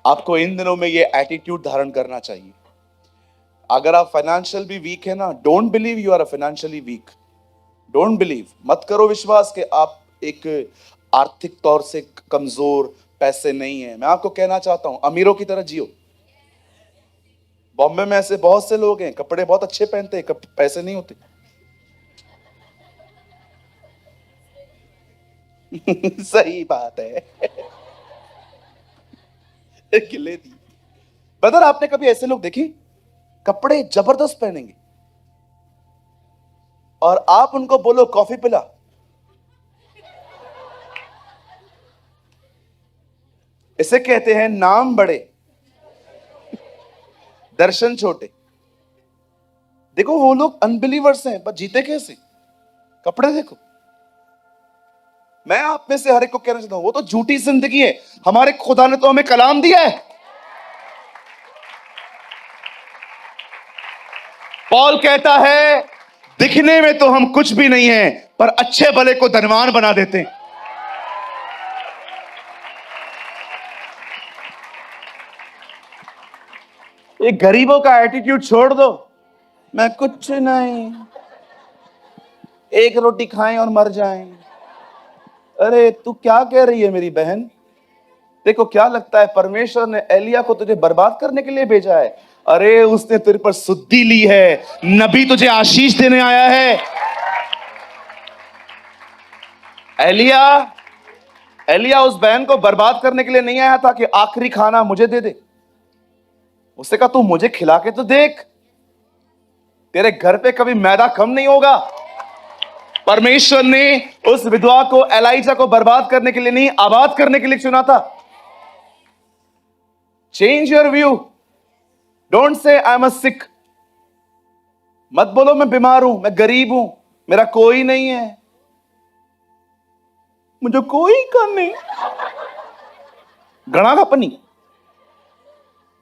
आपको इन दिनों में ये एटीट्यूड धारण करना चाहिए। अगर आप फाइनेंशियल भी वीक है ना, don't believe you are a financially weak. Don't believe, मत करो विश्वास कि आप एक आर्थिक तौर से कमजोर, पैसे नहीं है। मैं आपको कहना चाहता हूं, अमीरों की तरह जियो। बॉम्बे में ऐसे बहुत से लोग हैं, कपड़े बहुत अच्छे पहनते हैं, पैसे नहीं होते। सही बात है। गिले दी। ब्रदर, आपने कभी ऐसे लोग देखे, कपड़े जबरदस्त पहनेंगे और आप उनको बोलो कॉफी पिला, इसे कहते हैं नाम बड़े दर्शन छोटे। देखो वो लोग अनबिलीवर्स हैं, पर जीते कैसे? कपड़े देखो। मैं आप में से हर एक को कहना चाहता हूं, वो तो झूठी जिंदगी है। हमारे खुदा ने तो हमें कलाम दिया है। पॉल कहता है, दिखने में तो हम कुछ भी नहीं है, पर अच्छे भले को धनवान बना देते हैं। ये गरीबों का एटीट्यूड छोड़ दो। मैं कुछ नहीं, एक रोटी खाएं और मर जाएं। अरे तू क्या कह रही है मेरी बहन? देखो क्या लगता है परमेश्वर ने एलिया को तुझे बर्बाद करने के लिए भेजा है? अरे उसने तेरे पर सुद्धि ली है, नबी तुझे आशीष देने आया है। एलिया एलिया उस बहन को बर्बाद करने के लिए नहीं आया था कि आखिरी खाना मुझे दे दे। उसने कहा तू मुझे खिला के तो देख, तेरे घर पे कभी मैदा कम नहीं होगा। परमेश्वर ने उस विधवा को, एलाइजा को बर्बाद करने के लिए नहीं, आबाद करने के लिए चुना था। Change your view. Don't say I am sick. मत बोलो मैं बीमार हूं, मैं गरीब हूं, मेरा कोई नहीं है, मुझे कोई काम नहीं। गणा का पनी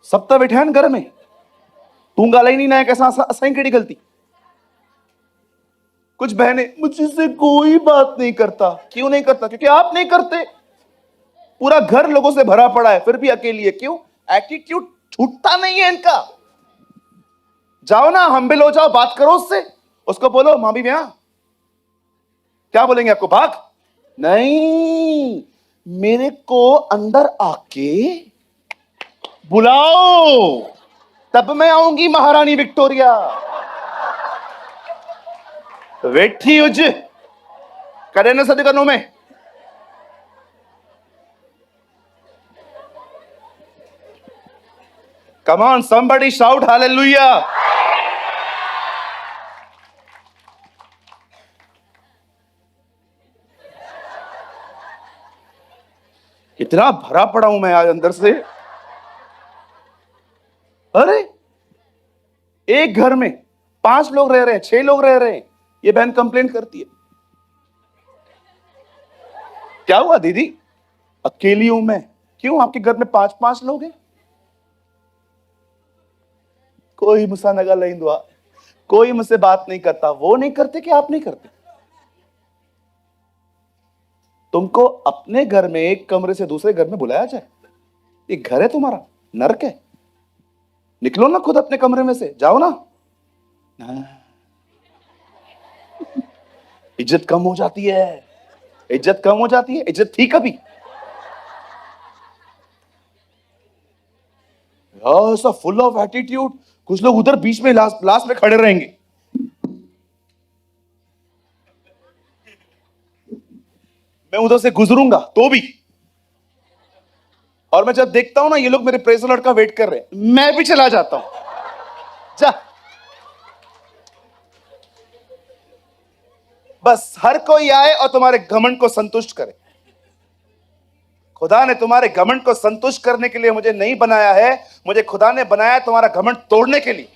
सप्ताह बैठे घर में, तू गाला ही नहीं ना, कैसा असाई केड़ी गलती। कुछ बहनें, मुझसे कोई बात नहीं करता। क्यों नहीं करता? क्योंकि आप नहीं करते। पूरा घर लोगों से भरा पड़ा है, फिर भी अकेली है। क्यों? एटीट्यूड छूटता नहीं है इनका। जाओ ना, हम्बिल हो जाओ, बात करो उससे, उसको बोलो मां भी ब्याह। क्या बोलेंगे आपको? भाग। नहीं, मेरे को अंदर आके बुलाओ, तब मैं आऊंगी महारानी विक्टोरिया। वेठी उज करे न सदगनों में। Come on, somebody shout hallelujah. कितना भरा पड़ा हूं मैं आज अंदर से। अरे एक घर में 5 लोग रह रहे हैं, 6 लोग रह रहे हैं, ये बहन कंप्लेन करती है। क्या हुआ दीदी? अकेली हूं मैं। क्यों? आपके घर में 5-5 लोग हैं। कोई मुझसे नगा नहीं दुआ, कोई मुझसे बात नहीं करता। वो नहीं करते कि आप नहीं करते? तुमको अपने घर में एक कमरे से दूसरे घर में बुलाया जाए? ये घर है तुम्हारा? नरक है। निकलो ना खुद अपने कमरे में से, जाओ ना। इज्जत कम हो जाती है, इज्जत कम हो जाती है। इज्जत थी कभी? ऐसा फुल ऑफ एटीट्यूड। कुछ लोग उधर बीच में लास्ट में खड़े रहेंगे। मैं उधर से गुजरूंगा तो भी, और मैं जब देखता हूं ना ये लोग मेरे प्रेज लॉर्ड का वेट कर रहे हैं, मैं भी चला जाता हूं। जा, बस हर कोई आए और तुम्हारे घमंड को संतुष्ट करे। खुदा ने तुम्हारे घमंड को संतुष्ट करने के लिए मुझे नहीं बनाया है, मुझे खुदा ने बनाया है तुम्हारा घमंड तोड़ने के लिए।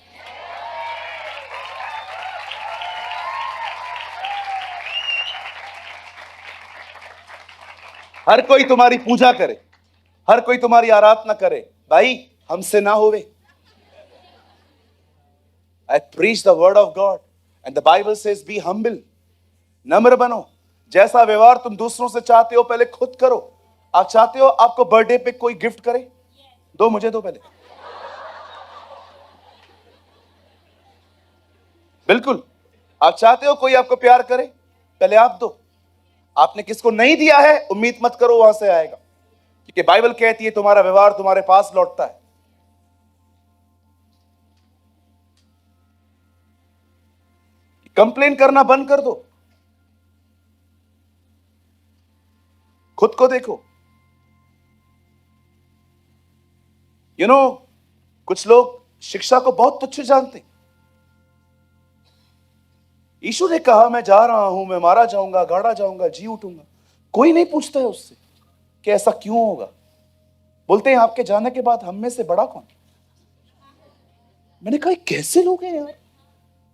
हर कोई तुम्हारी पूजा करे, हर कोई तुम्हारी आराधना करे, भाई हमसे ना होवे। I preach the word of God and the Bible says be humble, नम्र बनो। जैसा व्यवहार तुम दूसरों से चाहते हो पहले खुद करो। आप चाहते हो आपको बर्थडे पे कोई गिफ्ट करे, दो, मुझे दो पहले। बिल्कुल। आप चाहते हो कोई आपको प्यार करे, पहले आप दो। आपने किसको नहीं दिया है उम्मीद मत करो वहां से आएगा, क्योंकि बाइबल कहती है तुम्हारा व्यवहार तुम्हारे पास लौटता है। कंप्लेन करना बंद कर दो, खुद को देखो। यू नो, कुछ लोग शिक्षा को बहुत तुच्छ जानते। यीशु ने कहा मैं जा रहा हूं, मैं मारा जाऊंगा, गाड़ा जाऊंगा, जी उठूंगा। कोई नहीं पूछता है उससे कि ऐसा क्यों होगा। बोलते हैं आपके जाने के बाद हम में से बड़ा कौन। मैंने कहा कैसे लोग हैं यार,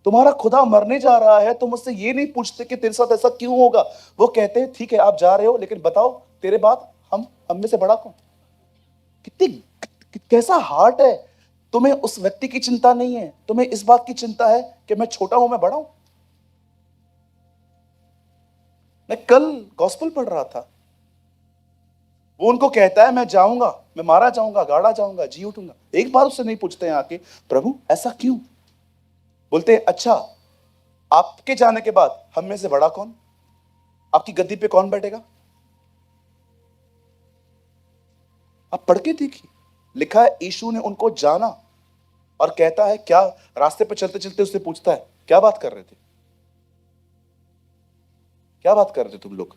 तुम्हारा खुदा मरने जा रहा है, तुम उससे ये नहीं पूछते कि तेरे साथ ऐसा क्यों होगा। वो कहते हैं ठीक है आप जा रहे हो, लेकिन बताओ तेरे बाद हम में से बड़ा कौन। कितनी कैसा हार्ट है। तुम्हें उस व्यक्ति की चिंता नहीं है, तुम्हें इस बात की चिंता है कि मैं छोटा हूं, मैं बड़ा हूं। मैं कल गॉस्पेल पढ़ रहा था, वो उनको कहता है मैं जाऊंगा, मैं मारा जाऊंगा, गाड़ा जाऊंगा, जी उठूंगा। एक बार उससे नहीं पूछते हैं आके प्रभु ऐसा क्यों। बोलते हैं अच्छा आपके जाने के बाद हम में से बड़ा कौन, आपकी गद्दी पे कौन बैठेगा। आप पढ़ के देखिए, लिखा है यीशु ने उनको जाना और कहता है क्या, रास्ते पे चलते चलते उससे पूछता है क्या बात कर रहे थे, क्या बात कर रहे थे तुम लोग।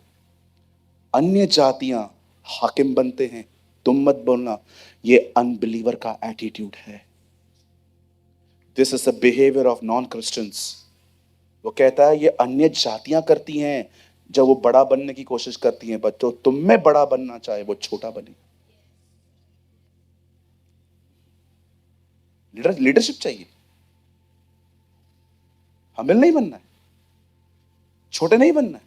अन्य जातियां हाकिम बनते हैं, तुम मत बोलना, ये अनबिलीवर का एटीट्यूड है। This is a behaviour of non Christians. वो कहता है ये अन्य जातियां करती हैं, जब वो बड़ा बनने की कोशिश करती हैं, बच्चों तुम में बड़ा बनना चाहे वो छोटा बने। लीडरशिप चाहिए, हमें नहीं बनना है, छोटे नहीं बनना है।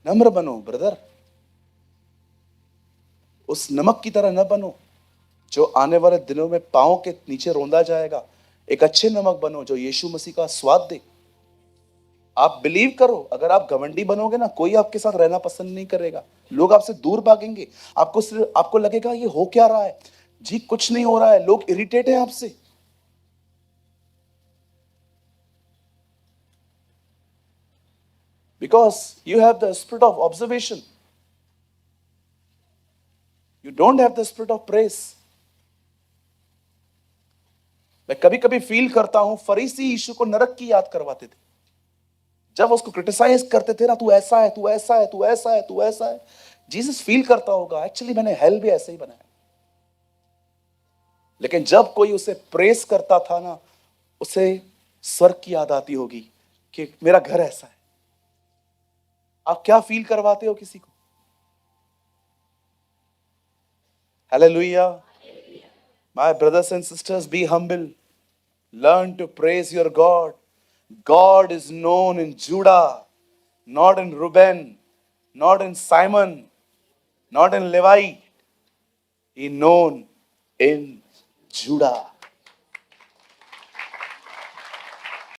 नम्र बनो ब्रदर, उस नमक की तरह न बनो जो आने वाले दिनों में पांव के नीचे रोंदा जाएगा। एक अच्छे नमक बनो जो यीशु मसीह का स्वाद दे। आप बिलीव करो, अगर आप घमंडी बनोगे ना, कोई आपके साथ रहना पसंद नहीं करेगा, लोग आपसे दूर भागेंगे। आपको लगेगा ये हो क्या रहा है जी, कुछ नहीं हो रहा है, लोग इरिटेट हैं आपसे। Because you have the spirit of observation. You don't have the spirit of praise. मैं कभी कभी फील करता हूं फरीसी यीशु को नरक की याद करवाते थे। जब उसको क्रिटिसाइज करते थे ना, तू ऐसा है, तू ऐसा है, तू ऐसा है, तू ऐसा है। जीसस फील करता होगा एक्चुअली मैंने हेल भी ऐसे ही बनाया। लेकिन जब कोई उसे प्रेस करता था ना, उसे स्वर्ग की याद आती होगी कि मेरा घर ऐसा है। आप क्या फील करवाते हो किसी को। Hallelujah. My brothers and sisters, be humble. Learn to praise your God. God is known in Judah, not in Reuben, not in Simon, not in Levi. He is known in Judah.